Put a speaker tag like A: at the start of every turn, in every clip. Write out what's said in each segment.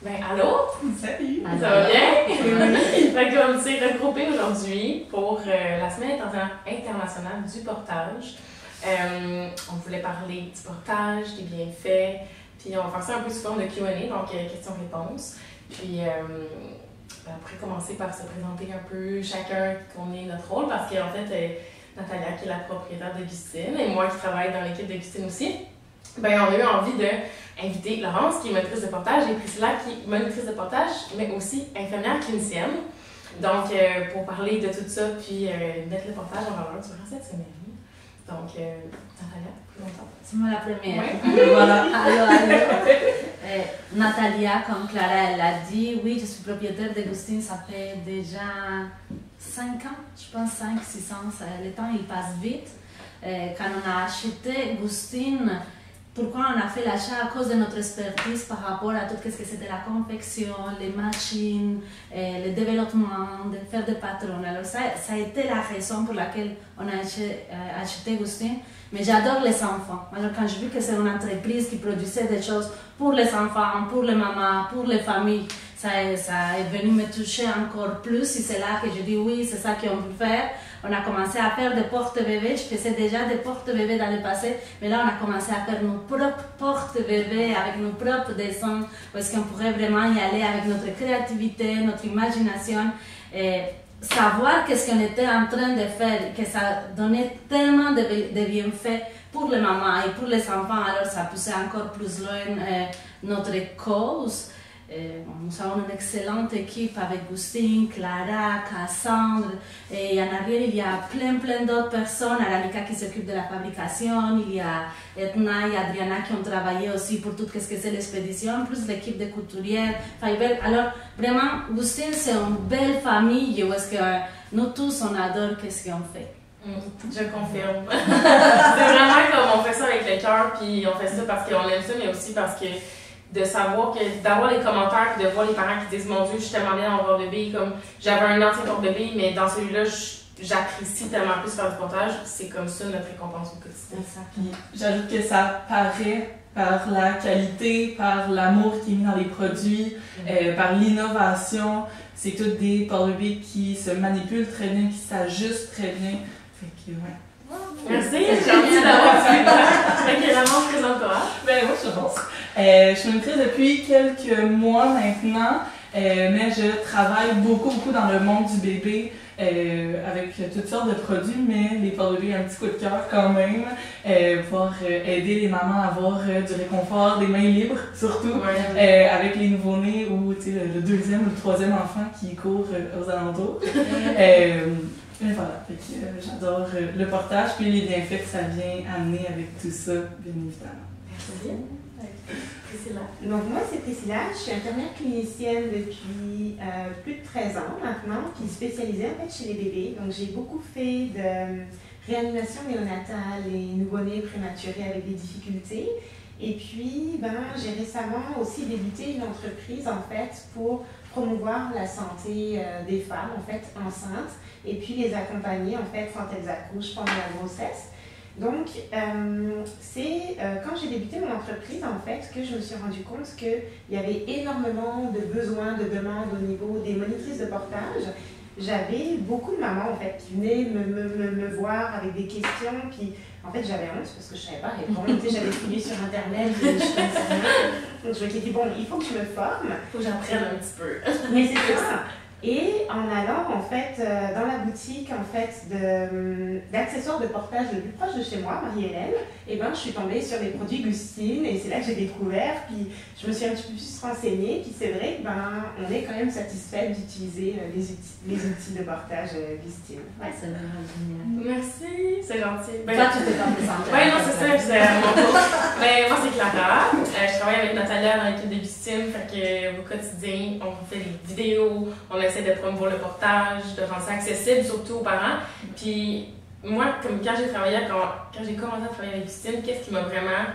A: Ben, allô?
B: Salut!
A: Ça va bien? Fait qu'on s'est regroupés aujourd'hui pour la Semaine internationale du portage. On voulait parler du portage, des bienfaits, puis on va faire ça un peu sous forme de Q&A, donc questions-réponses. Puis après, commencer par se présenter un peu chacun qu'on est notre rôle, parce qu'en fait, Natalia, qui est la propriétaire d'Augustine, et moi qui travaille dans l'équipe d'Augustine aussi, ben, on a eu envie d'inviter Laurence, qui est monitrice de portage, et Priscilla, qui est monitrice de portage, mais aussi infirmière clinicienne. Donc, pour parler de tout ça, puis mettre le portage en valeur durant cette semaine. Donc, Natalia, plus longtemps.
C: C'est moi la première.
A: Ouais.
C: Voilà. Alors, Natalia, comme Clara l'a dit, oui, je suis propriétaire d'Augustine, ça fait déjà 5 ans, je pense 5-6 ans, le temps il passe vite. Quand on a acheté Augustine, pourquoi on a fait l'achat? À cause de notre expertise par rapport à tout ce que c'était la confection, les machines, le développement, de faire des patrons. Alors ça a été la raison pour laquelle on a acheté Augustine. Mais j'adore les enfants. Alors quand j'ai vu que c'est une entreprise qui produisait des choses pour les enfants, pour les mamans, pour les familles, ça est venu me toucher encore plus. Et c'est là que je dis oui, c'est ça qu'on peut faire. On a commencé à faire des portes-bébés. Je faisais déjà des portes-bébés dans le passé, mais là, on a commencé à faire nos propres portes-bébés avec nos propres dessins, parce qu'on pourrait vraiment y aller avec notre créativité, notre imagination, et savoir qu'est-ce qu'on était en train de faire, que ça donnait tellement de bienfaits pour les mamans et pour les enfants. Alors, ça poussait encore plus loin notre cause. Nous avons une excellente équipe avec Augustine, Clara, Cassandre, et en arrière il y a plein d'autres personnes, Aranika qui s'occupe de la fabrication, il y a Edna et Adriana qui ont travaillé aussi pour tout ce que c'est l'expédition, plus l'équipe de couturières, Fiber. Alors vraiment, Augustine c'est une belle famille où est-ce que nous tous on adore ce qu'on fait.
A: Je confirme. C'est vraiment comme on fait ça avec le cœur, puis on fait ça parce qu'on aime ça, mais aussi parce que de savoir que, d'avoir les commentaires et de voir les parents qui disent mon Dieu, je suis tellement bien en porte-bébé, comme j'avais un ancien porte-bébé, mais dans celui-là, j'apprécie tellement plus faire du portage, c'est comme ça notre récompense au quotidien.
B: Puis j'ajoute que ça paraît par la qualité, par l'amour qui est mis dans les produits, par l'innovation. C'est toutes des porte-bébés qui se manipulent très bien, qui s'ajustent très bien. Fait que, ouais.
A: Merci, j'ai envie d'avoir ça. Fait que Laurence, présente-toi.
B: Ben moi je pense. Je suis monitrice depuis quelques mois maintenant, mais je travaille beaucoup dans le monde du bébé avec toutes sortes de produits, mais les porte-bébés ont un petit coup de cœur quand même, pour aider les mamans à avoir du réconfort, des mains libres surtout, avec les nouveau-nés ou le deuxième ou le troisième enfant qui court aux alentours. Et voilà, j'adore le portage puis les bienfaits que ça vient amener avec tout ça, bien évidemment.
A: Merci. Priscilla.
D: Donc moi c'est Priscilla, je suis infirmière clinicienne depuis plus de 13 ans maintenant, qui est spécialisée en fait chez les bébés. Donc j'ai beaucoup fait de réanimation néonatale et nouveau-nés prématurés avec des difficultés. Et puis j'ai récemment aussi débuté une entreprise en fait pour promouvoir la santé des femmes en fait enceintes et puis les accompagner en fait quand elles accouchent pendant la grossesse. Donc, c'est quand j'ai débuté mon entreprise, en fait, que je me suis rendu compte qu'il y avait énormément de besoins, de demandes au niveau des monitrices de portage. J'avais beaucoup de mamans, en fait, qui venaient me voir avec des questions, puis en fait, j'avais honte parce que je ne savais pas répondre. J'avais fouillé sur Internet, je connaissais rien. Donc, je me suis dit, bon, il faut que je me forme.
A: Il faut que j'apprenne un petit peu.
D: Mais c'est ça. Et en allant en fait dans la boutique en fait d'accessoires de portage le plus proche de chez moi, Marie-Hélène, et je suis tombée sur les produits Augustine et c'est là que j'ai découvert, puis je me suis un petit peu plus renseignée, puis c'est vrai que on est quand même satisfait d'utiliser les outils de portage Augustine.
C: Ouais, c'est vraiment génial.
A: Merci, c'est gentil.
C: Toi, tu t'es pas présentée.
A: Oui, non, c'est ça, c'est mon tour. Mais moi, c'est Clara. Je travaille avec Natalia dans l'équipe d'Augustine, fait que au quotidien, on fait des vidéos, on essaie de promouvoir le portage, de rendre ça accessible surtout aux parents. Puis moi, comme quand j'ai commencé à travailler avec Augustine, qu'est-ce qui m'a vraiment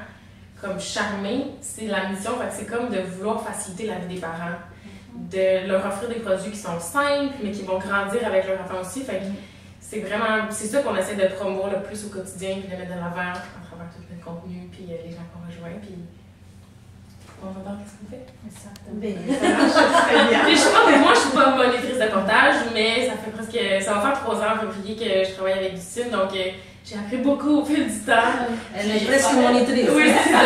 A: comme charmée, c'est la mission. Fait que c'est comme de vouloir faciliter la vie des parents, de leur offrir des produits qui sont simples, mais qui vont grandir avec leur enfant aussi. Fait que c'est ça qu'on essaie de promouvoir le plus au quotidien, puis de mettre de l'avant à travers tout le contenu, puis les gens qu'on rejoint. Puis on adore ce qu'on fait.
C: Exactement.
D: Ben, ça marche très bien.
A: Puis je sais pas, mais moi, je suis pas monitrice de portage, mais ça fait presque. Ça va faire 3 ans en février que je travaille avec Justine, donc j'ai appris beaucoup au fil du temps.
C: Elle est presque monitrice.
A: Oui, c'est ça.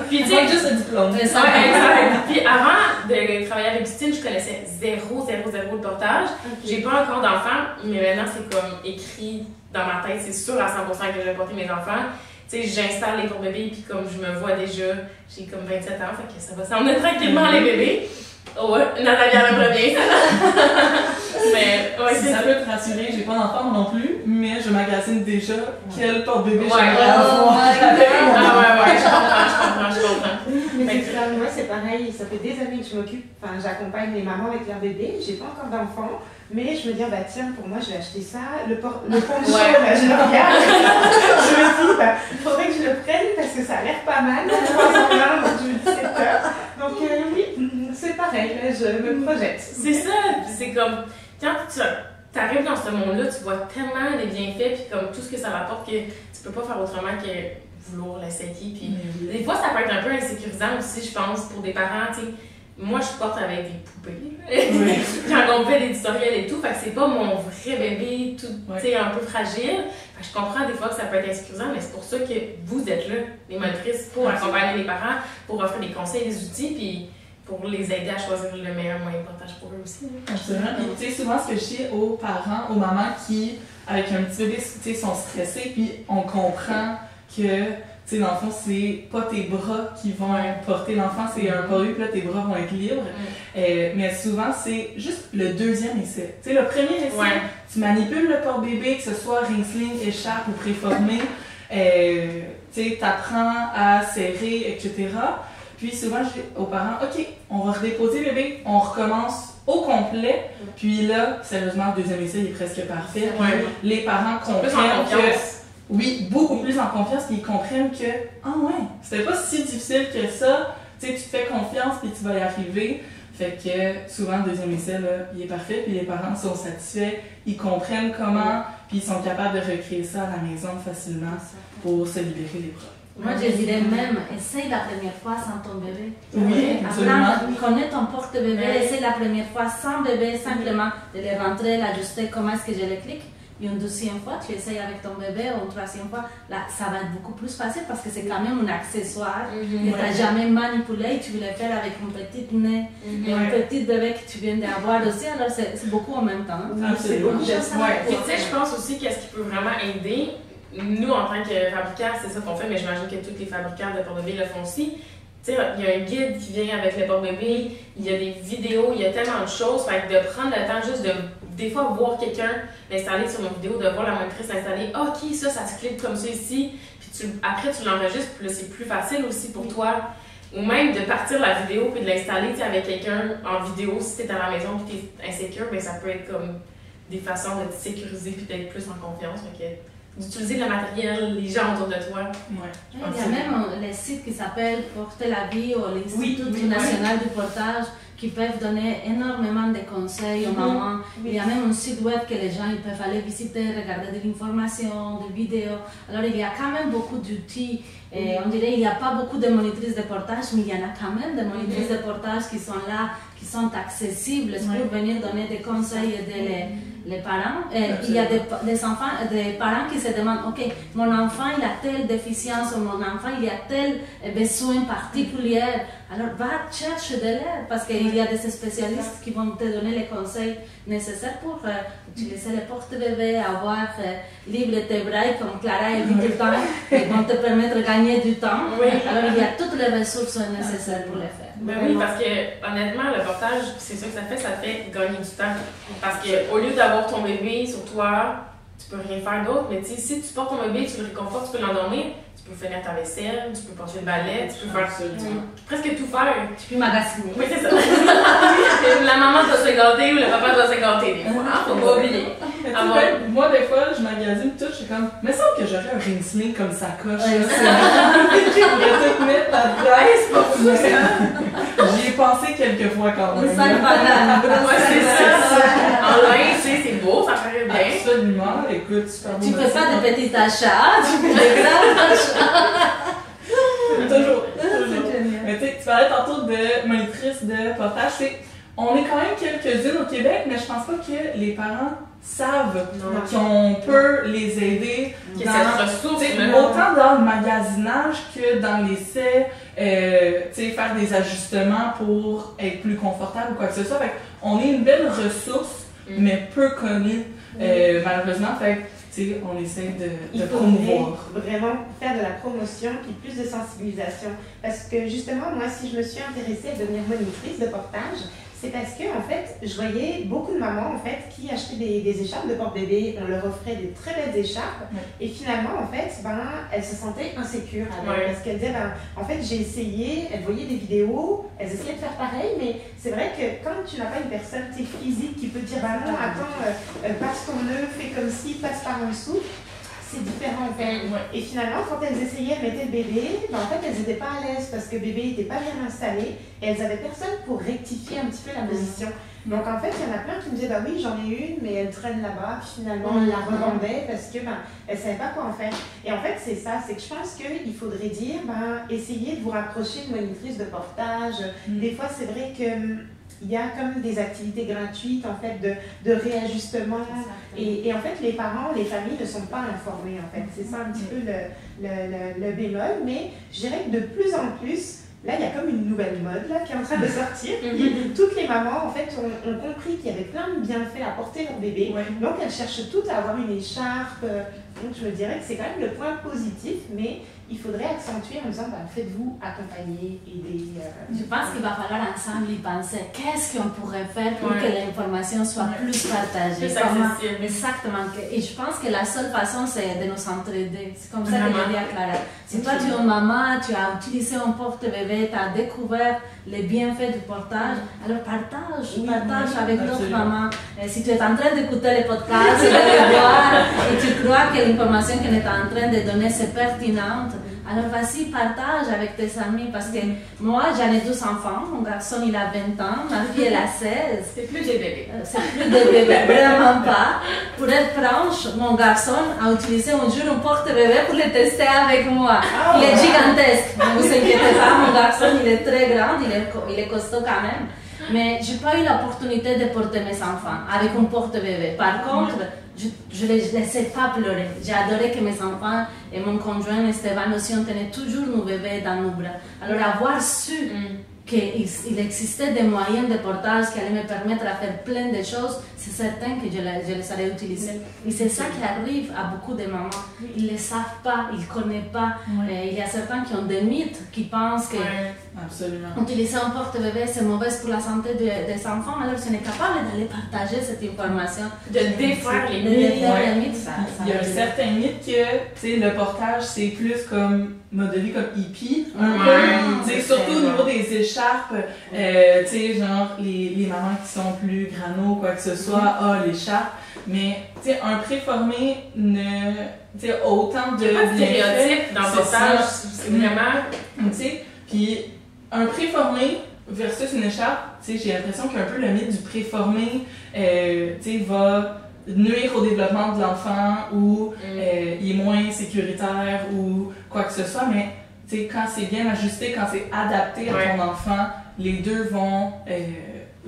A: Puis tu sais,
B: juste un diplôme.
A: ouais, exact. Puis avant de travailler avec Justine, je connaissais zéro le portage. J'ai pas encore d'enfants, mais maintenant c'est comme écrit dans ma tête, c'est sûr à 100% que je vais porter mes enfants. Tu sais, j'installe les pour-bébés, puis comme je me vois déjà, j'ai comme 27 ans, fait que ça va s'en aller tranquillement les bébés. Oh ouais, Nathalie en aimerait bien. Mais ouais,
B: Si
A: c'est
B: ça
A: ça.
B: peut te rassurer, j'ai pas d'enfant non plus, mais je magasine déjà quel porte-bébé
A: Ouais.
B: j'aimerais
C: Oh
B: avoir.
C: my God.
A: Ah ouais, je comprends.
D: Mais c'est ça, moi c'est pareil, ça fait des années que je m'occupe, enfin j'accompagne les mamans avec leur bébé, j'ai pas encore d'enfants, mais je me dis, bah tiens, pour moi je vais acheter ça, le poncho,
A: Ouais.
D: là, je le regarde, je me dis, bah, faudrait que je le prenne parce que ça a l'air pas mal, 3 ans là, donc je me dis c'est peur. Donc oui, c'est pareil, là, je me projette.
A: C'est ça, puis c'est comme, quand tu arrives dans ce monde-là, tu vois tellement les bienfaits, puis comme tout ce que ça m'apporte que tu peux pas faire autrement que vouloir l'essayer. Puis des fois, ça peut être un peu insécurisant aussi, je pense, pour des parents, tu sais. Moi, je porte avec des poupées,
B: Oui.
A: quand on fait des tutoriels et tout, fait que c'est pas mon vrai bébé, tout,
B: Ouais.
A: tu sais, un peu fragile. Fait que je comprends des fois que ça peut être insécurisant, mais c'est pour ça que vous êtes là, les monitrices, pour accompagner les parents, pour offrir des conseils, des outils, puis pour les aider à choisir le meilleur moyen de portage pour eux aussi. Là.
B: Absolument. Puis, tu sais, souvent, ce que je dis aux parents, aux mamans qui, avec un petit bébé, tu sais, sont stressés, puis on comprend que, tu sais, dans le fond, c'est pas tes bras qui vont porter l'enfant, c'est un porte-bébé, puis là, tes bras vont être libres. Mais souvent, c'est juste le deuxième essai. Tu sais, le premier essai,
A: Ouais.
B: tu manipules le porte-bébé, que ce soit ring-sling, écharpe ou préformé. Tu sais, t'apprends à serrer, etc. Puis souvent, je dis aux parents, OK, on va redéposer le bébé, on recommence au complet. Puis là, sérieusement, le deuxième essai il est presque parfait. Puis
A: Ouais.
B: les parents
A: Plus en
B: comprennent que...
A: confiance.
B: Oui, beaucoup plus en confiance, puis ils comprennent que, ah ouais, c'était pas si difficile que ça. Tu sais, tu te fais confiance, puis tu vas y arriver. Fait que souvent, le deuxième essai, là, il est parfait, puis les parents sont satisfaits, ils comprennent comment, puis ils sont capables de recréer ça à la maison facilement pour se libérer les bras.
C: Moi, je dirais même, essaye la première fois sans ton bébé.
B: Oui, absolument.
C: Apprends, connais ton porte-bébé,
A: Ouais.
C: essaye la première fois sans bébé, simplement de les rentrer, l'ajuster, comment est-ce que je le clique. Et une deuxième fois, tu essayes avec ton bébé, ou une troisième fois, là, ça va être beaucoup plus facile parce que c'est quand même un accessoire que tu n'as jamais manipulé et tu veux le faire avec une petite nez et un petit bébé que tu viens d'avoir aussi, alors c'est beaucoup en même temps.
D: C'est beaucoup de
A: Ouais. Puis tu sais, je pense aussi qu'est-ce qui peut vraiment aider, nous en tant que fabricants, c'est ça qu'on fait, mais j'imagine que tous les fabricants de porte-bébés le font aussi. Tu sais, il y a un guide qui vient avec le porte-bébé, il y a des vidéos, il y a tellement de choses, fait que de prendre le temps juste de, des fois, voir quelqu'un l'installer sur nos vidéos, de voir la monitrice l'installer, ok, ça se clique comme ça ici, puis après tu l'enregistres, puis là c'est plus facile aussi pour toi. Ou même de partir la vidéo puis de l'installer avec quelqu'un en vidéo si t'es à la maison puis t'es insécure, ben ça peut être comme des façons de te sécuriser puis d'être plus en confiance. Fait que d'utiliser le matériel, les gens autour de toi.
B: Ouais.
C: Il y a même les sites qui s'appellent Porter la vie ou l'Institut national du portage qui peuvent donner énormément de conseils aux mamans. Il y a même un site web que les gens ils peuvent aller visiter, regarder de l'information, des vidéos. Alors il y a quand même beaucoup d'outils. On dirait qu'il n'y a pas beaucoup de monitrices de portage, mais il y en a quand même des monitrices de portage qui sont là, qui sont accessibles pour venir donner des conseils et aider les parents. Il y a des enfants, des parents qui se demandent, ok, mon enfant il a telle déficience ou mon enfant il a tel besoin particulier. Alors va chercher de l'aide parce qu'il y a des spécialistes qui vont te donner les conseils nécessaires pour utiliser le porte-bébé, avoir libre tes bras comme Clara dit tout le temps, qui vont te permettre de gagner du temps.
A: Oui.
C: Alors il y a toutes les ressources nécessaires pour le faire.
A: Ben oui, parce que honnêtement, le portage, c'est ça que ça fait gagner du temps. Parce que au lieu d'avoir ton bébé sur toi, tu peux rien faire d'autre, mais si tu portes ton bébé, tu le réconfortes, tu peux l'endormir, tu peux finir ta vaisselle, tu peux passer le balai, tu peux faire presque tout faire.
C: Tu peux magasiner.
A: Oui, c'est ça. La maman doit se gâter ou le papa doit se gâter des fois. Faut pas oublier.
B: Mais tu sais, moi, des fois, je magasine tout, je suis comme, mais ça semble que j'aurais un ring sling comme sacoche.
C: Ouais,
B: Je pourrais tout mettre là-dedans.
A: C'est pas fou, ça.
B: J'y ai pensé quelques fois quand même.
C: Une salle banane.
A: Ouais, c'est ça. En ligne, tu sais, c'est beau, ça ferait bien.
B: Absolument. Écoute, super beau.
C: Tu fais pas de petits achats, tu fais des grands achats.
B: Toujours.
C: C'est génial.
B: Mais tu sais, tu fais de portage. On est quand même quelques-unes au Québec, mais je pense pas que les parents savent qu'on peut les aider
A: dans cette ressource,
B: autant dans le magasinage que dans l'essai, faire des ajustements pour être plus confortable ou quoi que ce soit. Fait on est une belle ressource, mais peu connue, malheureusement. Fait on essaie de promouvoir.
D: Vraiment faire de la promotion puis plus de sensibilisation. Parce que justement, moi, si je me suis intéressée à devenir monitrice de portage, c'est parce que, en fait, je voyais beaucoup de mamans, en fait, qui achetaient des écharpes de porte-bébé. On leur offrait des très belles écharpes. Et finalement, en fait, elles se sentaient insécures. Parce qu'elles disaient, en fait, j'ai essayé, elles voyaient des vidéos, elles essayaient de faire pareil, mais c'est vrai que quand tu n'as pas une personne physique qui peut dire, non, attends, passe ton nœud, fais comme ci, passe par en dessous, c'est différent en fait. Et finalement, quand elles essayaient, elles mettaient le bébé, en fait, elles n'étaient pas à l'aise parce que le bébé n'était pas bien installé et elles n'avaient personne pour rectifier un petit peu la position. Donc en fait, il y en a plein qui me disaient, oui, j'en ai une, mais elle traîne là-bas, puis finalement, on la revendait parce que elles ne savaient pas quoi en faire. Et en fait, c'est ça, c'est que je pense qu'il faudrait dire, essayez de vous rapprocher de monitrice de portage. Des fois, c'est vrai que il y a comme des activités gratuites en fait de réajustement et en fait les parents, les familles ne sont pas informés en fait. C'est ça un petit peu le bémol, mais je dirais que de plus en plus, là il y a comme une nouvelle mode là, qui est en train de sortir. Toutes les mamans en fait ont compris qu'il y avait plein de bienfaits à porter leur bébé, donc elles cherchent toutes à avoir une écharpe. Donc je me dirais que c'est quand même le point positif, mais il faudrait accentuer en disant faites-vous accompagner, aider.
C: Je pense qu'il va falloir ensemble y penser. Qu'est-ce qu'on pourrait faire pour que l'information soit plus partagée? Exactement. Et je pense que la seule façon, c'est de nous entraider. C'est comme ça que je dis à Clara. Si toi, tu es une maman, tu as utilisé un porte-bébé, tu as découvert les bienfaits du portage, alors partage avec d'autres mamans. Si tu es en train d'écouter les podcasts, de les voir, et tu crois que l'information qu'on est en train de donner, c'est pertinente, alors vas-y, partage avec tes amis, parce que moi, j'en ai 12 enfants, mon garçon il a 20 ans, ma fille elle a 16.
A: C'est plus des bébés.
C: C'est plus des bébés, vraiment pas. Pour être franche, mon garçon a utilisé un jour un porte-bébé pour le tester avec moi. Il est gigantesque, ne vous inquiétez pas, mon garçon il est très grand, il est costaud quand même. Mais je n'ai pas eu l'opportunité de porter mes enfants avec un porte-bébé. Par contre, je ne les laissais pas pleurer. J'ai adoré que mes enfants et mon conjoint Esteban aussi, on tenait toujours nos bébés dans nos bras. Alors avoir su qu'il existait des moyens de portage qui allaient me permettre de faire plein de choses, c'est certain que je les allais utiliser. Et c'est ça qui arrive à beaucoup de mamans. Ils ne le savent pas, ils ne connaissent pas. Il y a certains qui ont des mythes, qui pensent que utiliser un porte-bébé c'est mauvais pour la santé des enfants, alors si on est capable d'aller partager cette information,
A: de défaire les
C: mythes.
B: Il y a un certain mythe que le portage c'est plus comme modelé comme hippie, surtout au niveau des écharpes, genre les mamans qui sont plus grano, quoi que ce soit, l'écharpe, mais un préformé autant de
A: stéréotypes dans le portage, c'est vraiment,
B: puis un préformé versus une écharpe, j'ai l'impression qu'un peu le mythe du préformé, va nuire au développement de l'enfant ou il est moins sécuritaire ou quoi que ce soit, mais quand c'est bien ajusté, quand c'est adapté à ton enfant, les deux vont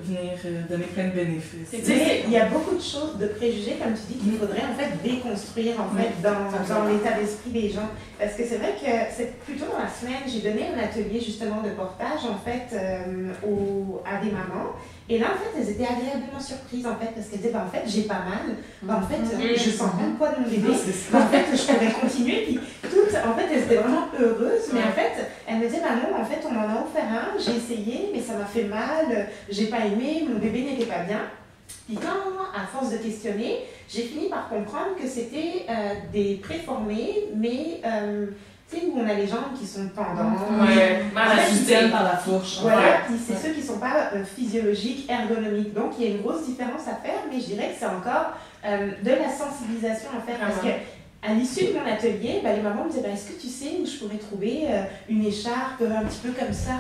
B: venir donner plein de bénéfices.
D: Il y a beaucoup de choses, de préjugés, comme tu dis, qu'il faudrait en fait déconstruire en fait dans l'état d'esprit des gens. Parce que c'est vrai que c'est plutôt dans la semaine, j'ai donné un atelier justement de portage en fait à des mamans. Et là, en fait, elles étaient agréablement surprises, en fait, parce qu'elles disaient, en fait, j'ai pas mal. En fait, je sens pas le poids de mon bébé. En fait, je pourrais continuer. Puis toutes, en fait, elles étaient vraiment heureuses. Mais en fait, elles me disaient, non, en fait, on m'en a offert un, j'ai essayé, mais ça m'a fait mal, j'ai pas aimé, mon bébé n'était pas bien. Puis quand, à force de questionner, j'ai fini par comprendre que c'était des préformés, mais... où on a les jambes qui sont pendantes,
B: soutiennent par la fourche.
D: Voilà, puis c'est ceux qui ne sont pas physiologiques, ergonomiques. Donc il y a une grosse différence à faire, mais je dirais que c'est encore de la sensibilisation à faire. Parce que à l'issue de mon atelier, les mamans me disaient, est-ce que tu sais où je pourrais trouver une écharpe un petit peu comme ça,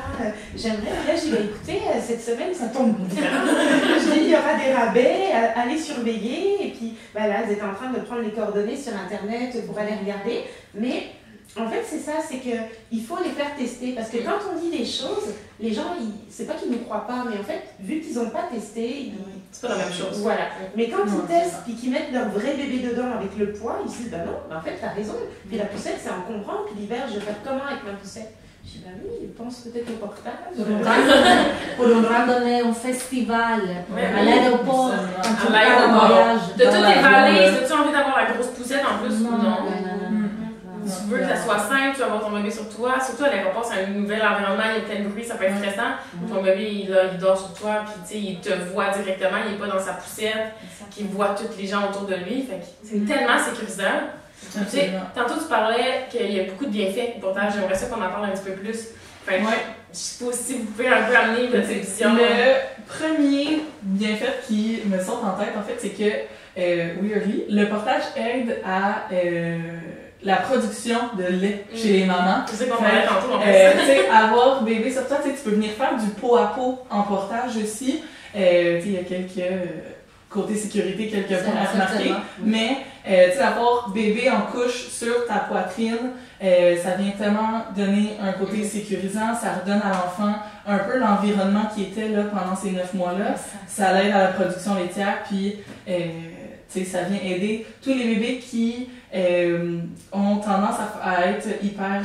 D: j'aimerais. Là, j'ai dit, écoutez, cette semaine, ça tombe bien. Je dis, il y aura des rabais, allez surveiller. Et puis, elles étaient en train de prendre les coordonnées sur Internet pour aller regarder. Mais En fait, c'est ça, c'est qu'il faut les faire tester. Parce que quand on dit des choses, les gens, c'est pas qu'ils ne croient pas, mais en fait, vu qu'ils n'ont pas testé,
A: c'est pas la même chose.
D: Voilà. Mais quand ils testent et qu'ils mettent leur vrai bébé dedans avec le poids, ils se disent, bah non, en fait, t'as raison. Puis la poussette, c'est encombrant. Puis l'hiver, je vais faire comment avec ma poussette? Je dis, bah oui, je pense peut-être au portage.
C: Pour une randonnée, un festival, à l'aéroport, quand tu pars en voyage.
A: De toutes les vallées, as-tu envie d'avoir la grosse poussette en plus ou non? Tu veux que ça soit simple, tu vas avoir ton bébé sur toi. Surtout à l'aéroport, c'est un nouvel environnement, il y a plein de bruit, ça peut être stressant. Ton bébé, il dort sur toi, puis il te voit directement, il n'est pas dans sa poussette, qui voit tous les gens autour de lui. Fait que c'est tellement sécurisant. Tu sais, tantôt tu parlais qu'il y a beaucoup de bienfaits au portage, j'aimerais ça qu'on en parle un petit peu plus. Fait que, je sais pas si vous pouvez un peu amener votre vision.
B: Le premier bienfait qui me saute en tête, en fait, c'est que, weirdly, le portage aide à la production de lait chez les mamans.
A: Tu sais qu'on parlait tantôt, en
B: tu sais, avoir bébé sur toi, tu peux venir faire du pot à pot en portage aussi. Tu sais, il y a quelques côté sécurité, quelques points à remarquer. Mais, tu sais, avoir bébé en couche sur ta poitrine, ça vient tellement donner un côté sécurisant, ça redonne à l'enfant un peu l'environnement qui était là pendant ces 9 mois-là. Ça l'aide à la production laitière, puis tu sais, ça vient aider tous les bébés qui ont tendance à être hyper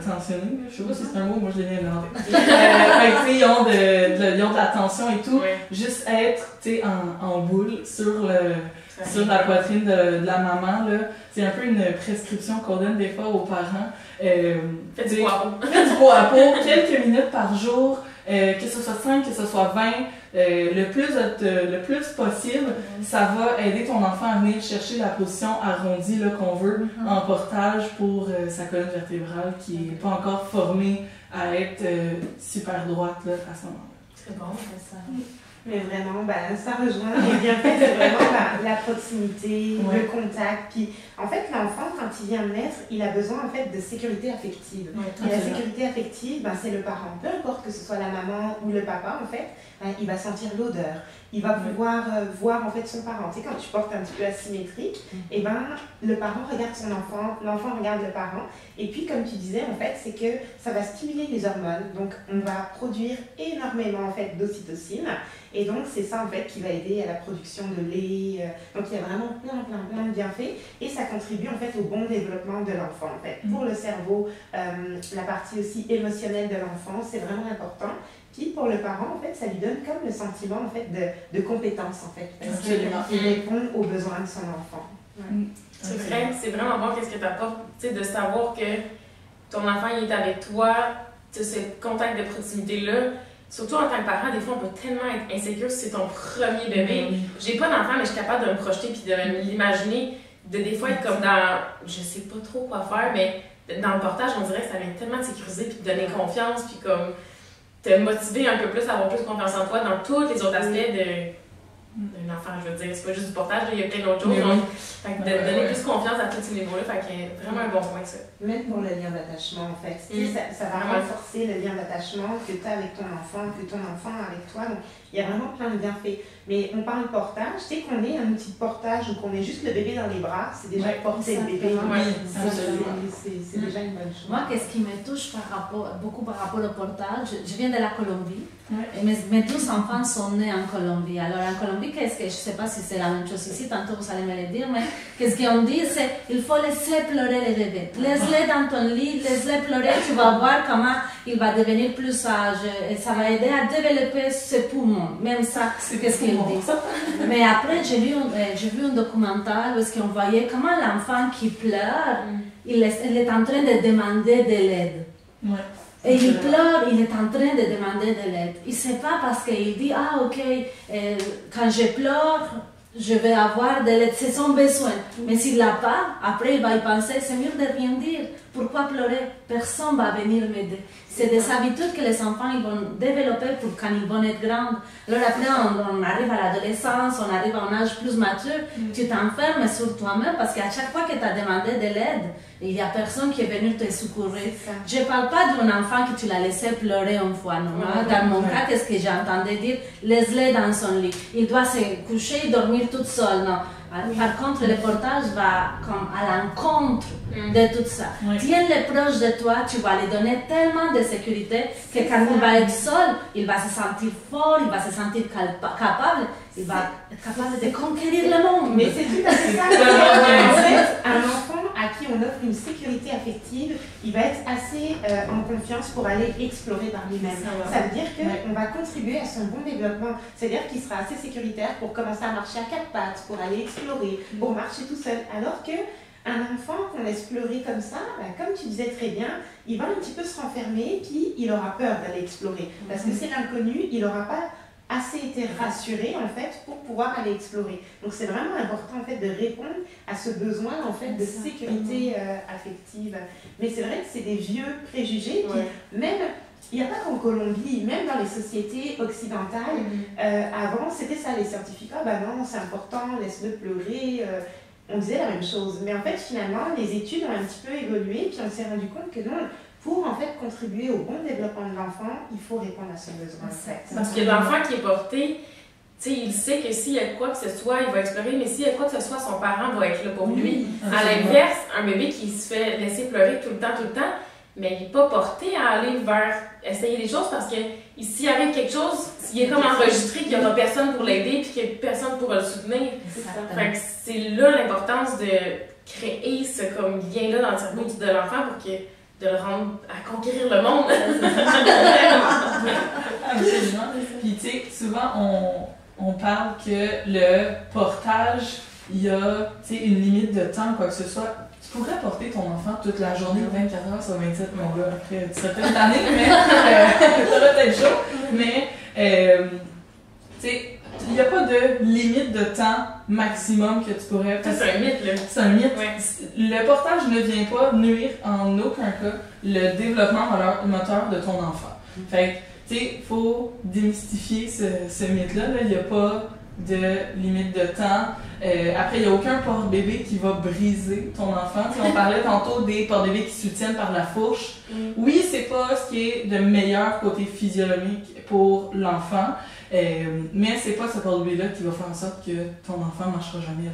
B: tensionnés. Je sais pas si c'est un mot, moi je l'ai inventé. Tu sais, ils ont de la tension et tout. Juste être, tu sais, en boule sur la poitrine de la maman, là. C'est un peu une prescription qu'on donne des fois aux parents.
A: Faites du pot à pot.
B: Faites du pot à pot, quelques minutes par jour. Que ce soit 5, que ce soit 20, le plus possible, ça va aider ton enfant à venir chercher la position arrondie là, qu'on veut en portage pour sa colonne vertébrale qui n'est pas encore formée à être super droite là, à ce moment-là.
A: C'est bon, c'est ça.
D: Mais vraiment, ça rejoint les bienfaits, c'est vraiment la proximité, le contact. Puis, en fait, l'enfant, quand il vient de naître, il a besoin en fait de sécurité affective. Et la sécurité affective, c'est le parent. Peu importe que ce soit la maman ou le papa, en fait, il va sentir l'odeur. Il va pouvoir voir en fait son parent. Tu sais, quand tu portes un petit peu asymétrique, et le parent regarde son enfant, l'enfant regarde le parent. Et puis, comme tu disais, en fait, c'est que ça va stimuler les hormones. Donc, on va produire énormément en fait d'ocytocine. Et donc, c'est ça en fait qui va aider à la production de lait. Donc, il y a vraiment plein de bienfaits. Et ça contribue en fait au bon développement de l'enfant. En fait. Pour le cerveau, la partie aussi émotionnelle de l'enfant, c'est vraiment important. Puis pour le parent, en fait, ça lui donne comme le sentiment en fait de compétence en fait. Parce qu'il répond aux besoins de son enfant.
A: C'est vrai, c'est vraiment bon qu'est-ce que tu apportes, tu sais, de savoir que ton enfant il est avec toi, tu sais, ce contact de proximité-là. Surtout en tant que parent, des fois, on peut tellement être insécure si c'est ton premier bébé. J'ai pas d'enfant, mais je suis capable de me projeter puis de l'imaginer, de des fois être comme dans, je sais pas trop quoi faire, mais dans le portage, on dirait que ça vient tellement te sécuriser puis te donner confiance puis comme te motiver un peu plus à avoir plus confiance en toi dans tous les autres aspects d'un enfant, je veux dire. C'est pas juste du portage, là, il y a plein d'autres choses. Donc, de donner plus confiance à tous ces niveaux-là, fait qu'il y a vraiment un bon point ça.
D: Même pour le lien d'attachement, en fait. Ça va renforcer le lien d'attachement que tu as avec ton enfant, que ton enfant a avec toi. Donc, il y a vraiment plein de bienfaits. Mais on parle de portage, tu sais qu'on est un outil de portage ou qu'on ait juste le bébé dans les bras, c'est déjà porter le bébé. C'est déjà une bonne chose.
C: Moi, qu'est-ce qui me touche beaucoup par rapport au portage, je viens de la Colombie. Et mes deux enfants sont nés en Colombie. Alors en Colombie, je ne sais pas si c'est la même chose ici, tantôt vous allez me le dire, mais qu'est-ce qu'on dit, c'est il faut laisser pleurer les bébés. Laisse-les dans ton lit, laisse-les pleurer, tu vas voir comment il va devenir plus sage et ça va aider à développer ses poumons. Même ça, c'est qu'est-ce qu'il dit. Mais après, j'ai vu un documentaire où est-ce qu'on voyait comment l'enfant qui pleure, il est en train de demander de l'aide. Et il pleure, il est en train de demander de l'aide. Il ne sait pas parce qu'il dit, ah ok, quand je pleure, je vais avoir de l'aide, c'est son besoin. Mais s'il ne l'a pas, après il va y penser, c'est mieux de rien dire. Pourquoi pleurer? Personne ne va venir m'aider. C'est des habitudes que les enfants ils vont développer pour quand ils vont être grands. Alors après, on arrive à l'adolescence, on arrive à un âge plus mature, tu t'enfermes sur toi-même parce qu'à chaque fois que tu as demandé de l'aide, il n'y a personne qui est venu te secourir. Je ne parle pas d'un enfant que tu l'as laissé pleurer une fois. Non? Dans mon cas, qu'est-ce que j'ai entendu dire? Laisse-le dans son lit. Il doit se coucher et dormir tout seul. Non. Par contre, le portage va comme à l'encontre
A: Mm.
C: de tout ça.
B: Oui.
C: Tiens-les proches de toi, tu vas lui donner tellement de sécurité que quand il va être seul, il va se sentir fort, il va se sentir capable, il va être capable de conquérir le monde.
D: Mais c'est tout à fait ça. En fait, un enfant à qui on offre une sécurité affective, il va être assez en confiance pour aller explorer par lui-même. Ça veut dire qu'on va contribuer à son bon développement. C'est-à-dire qu'il sera assez sécuritaire pour commencer à marcher à quatre pattes, pour aller explorer, pour marcher tout seul. Alors que un enfant qu'on laisse pleurer comme ça, comme tu disais très bien, il va un petit peu se renfermer, puis il aura peur d'aller explorer. Parce que c'est l'inconnu, il n'aura pas assez été rassuré en fait pour pouvoir aller explorer. Donc c'est vraiment important en fait de répondre à ce besoin en fait de sécurité affective. Mais c'est vrai que c'est des vieux préjugés qui, même, il n'y a pas qu'en Colombie, même dans les sociétés occidentales, avant c'était ça les certificats, non c'est important, laisse-le pleurer. On disait la même chose, mais en fait finalement les études ont un petit peu évolué, puis on s'est rendu compte que non, pour en fait contribuer au bon développement de l'enfant, il faut répondre à son besoin.
A: Parce que l'enfant qui est porté, tu sais, il sait que s'il y a quoi que ce soit, il va explorer, mais s'il y a quoi que ce soit, son parent va être là pour lui. À l'inverse, un bébé qui se fait laisser pleurer tout le temps, mais il n'est pas porté à aller vers essayer des choses parce que s'il arrive quelque chose, il est comme enregistré qu'il n'y aura personne pour l'aider puis qu'il n'y a personne pour le soutenir. Fait que c'est là l'importance de créer ce comme lien-là dans le cerveau de l'enfant pour que de le rendre à conquérir le monde.
B: Absolument. Puis tu sais, souvent on parle que le portage, il y a une limite de temps, quoi que ce soit. Tu pourrais porter ton enfant toute la journée, 24 heures sur 27, mon gars. Après, tu serais peut-être tanné, mais tu aurais peut-être chaud. Mais, tu sais, il n'y a pas de limite de temps maximum que tu pourrais...
A: C'est un mythe, là.
B: C'est un mythe.
A: Ouais.
B: Le portage ne vient pas nuire en aucun cas le développement moteur de ton enfant. Fait que, tu sais, il faut démystifier ce mythe-là. Il n'y a pas de limite de temps. Après, il n'y a aucun porte-bébé qui va briser ton enfant. T'sais, on parlait tantôt des porte-bébés qui soutiennent par la fourche. Oui, c'est pas ce qui est de meilleur côté physiologique pour l'enfant, mais c'est pas ce porte-bébé-là qui va faire en sorte que ton enfant ne marchera jamais là.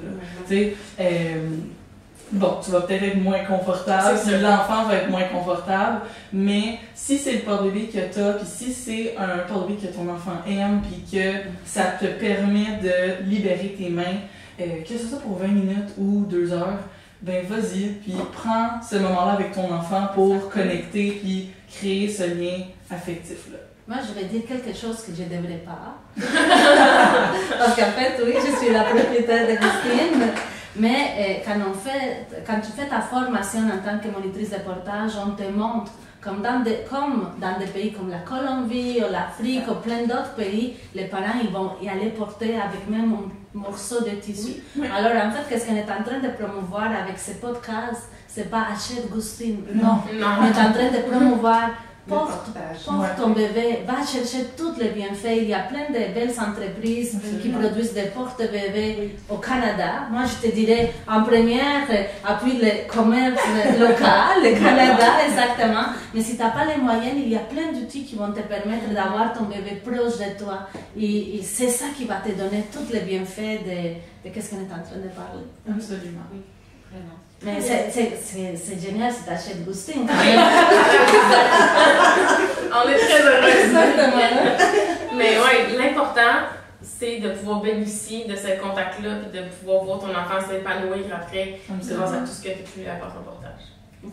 B: Bon, tu vas peut-être être moins confortable, si l'enfant va être moins confortable, mais si c'est le porte-bébé que tu as, puis si c'est un porte-bébé que ton enfant aime, puis que ça te permet de libérer tes mains, que ce soit pour 20 minutes ou 2 heures, ben vas-y, puis prends ce moment-là avec ton enfant pour connecter, puis créer ce lien affectif-là.
C: Moi, je vais dire quelque chose que je ne devrais pas. Parce qu'en fait, oui, je suis la propriétaire de Christine. Mais quand tu fais ta formation en tant que monitrice de portage, on te montre, comme dans des pays comme la Colombie ou l'Afrique ou plein d'autres pays, les parents ils vont y aller porter avec même un morceau de tissu. Oui. Alors en fait, qu'est-ce qu'on est en train de promouvoir avec ce podcast, c'est pas achète Gustine, non. On est en train de promouvoir porte ton bébé, va chercher tous les bienfaits. Il y a plein de belles entreprises qui produisent des porte-bébés au Canada. Moi, je te dirais, en première, appuie le commerce local, le Canada, exactement. Mais si tu n'as pas les moyens, il y a plein d'outils qui vont te permettre d'avoir ton bébé proche de toi. Et c'est ça qui va te donner tous les bienfaits de ce qu'on est en train de parler.
B: Absolument.
C: Oui, vraiment. Mais c'est génial si tu achètes Gustine.
A: On est très heureux. Mais oui, l'important, c'est de pouvoir bénéficier de ce contact-là et de pouvoir voir ton enfant s'épanouir après grâce à tout ce que tu lui apportes en portage.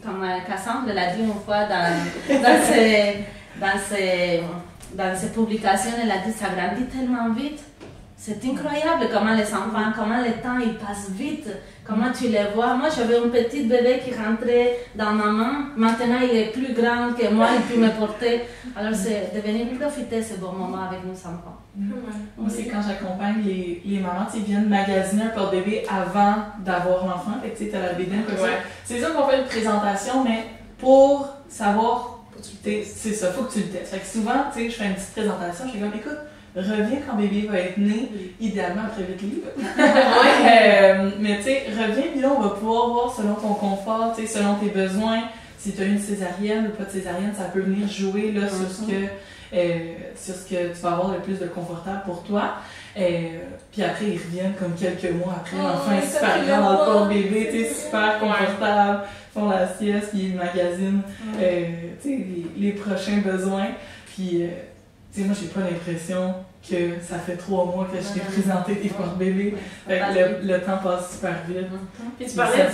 C: Comme Cassandre l'a dit une fois dans ses publications, elle a dit ça grandit tellement vite. C'est incroyable comment les enfants, comment le temps il passe vite, comment tu les vois. Moi, j'avais un petit bébé qui rentrait dans ma main. Maintenant, il est plus grand que moi, il peut me porter. Alors, c'est de venir profiter ce bon moment avec nos enfants.
B: Moi, c'est quand j'accompagne les mamans, ils viennent magasiner un porte-bébé avant d'avoir l'enfant. Fait que tu sais, t'as la bédaine comme ça. C'est sûr qu'on fait une présentation, mais pour savoir, c'est ça, faut que tu le testes. Fait que souvent, tu sais, je fais une petite présentation, je fais comme, écoute, reviens quand bébé va être né, idéalement après 8 livres. Mais tu sais, reviens, puis là, on va pouvoir voir selon ton confort, selon tes besoins. Si tu as une césarienne ou pas de césarienne, ça peut venir jouer là, sur ce que sur ce que tu vas avoir le plus de confortable pour toi. Puis après, ils reviennent comme quelques mois après. L'enfant est super grand dans le porte-bébé, tu sais, super confortable. Ils font la sieste, ils magasinent tu sais, les prochains besoins. Puis, tu sais, moi, j'ai pas l'impression que ça fait 3 mois que je t'ai présenté tes porte-bébés. Le temps passe super vite.
A: Puis tu parlais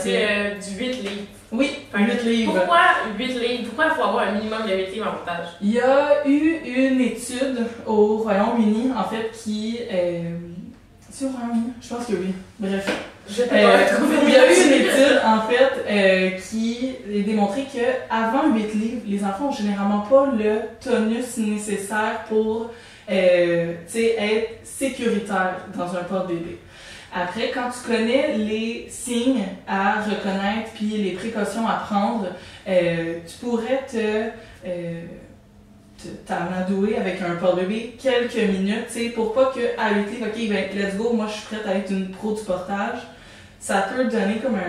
A: du 8 livres.
B: Oui, 8 livres.
A: Pourquoi 8 livres? Pourquoi il faut avoir un minimum de 8 livres en portage?
B: Il y a eu une étude au Royaume-Uni, en fait, qui... c'est au Royaume-Uni? Je pense que oui. Bref.
A: Je t'ai pas trouvé.
B: Il y a eu une étude, en fait, qui a démontré qu'avant 8 livres, les enfants ont généralement pas le tonus nécessaire pour être sécuritaire dans un porte-bébé. Après, quand tu connais les signes à reconnaître puis les précautions à prendre, tu pourrais t'amadouer avec un porte-bébé quelques minutes, pour pas qu'à 8 livres, ok, ben let's go, moi je suis prête à être une pro du portage. Ça peut donner comme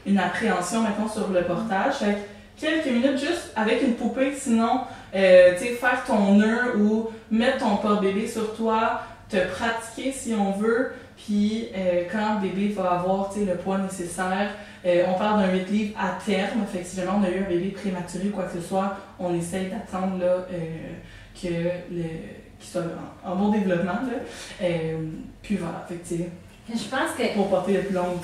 B: une appréhension maintenant sur le portage. Fait que quelques minutes juste avec une poupée, sinon faire ton nœud ou mettre ton porte-bébé sur toi, te pratiquer si on veut, puis quand le bébé va avoir le poids nécessaire, on parle d'un 8 livres à terme, fait que si jamais on a eu un bébé prématuré ou quoi que ce soit, on essaye d'attendre qu'il soit en bon développement. Là. Puis voilà, fait que
C: je pense que
B: pour porter le plus long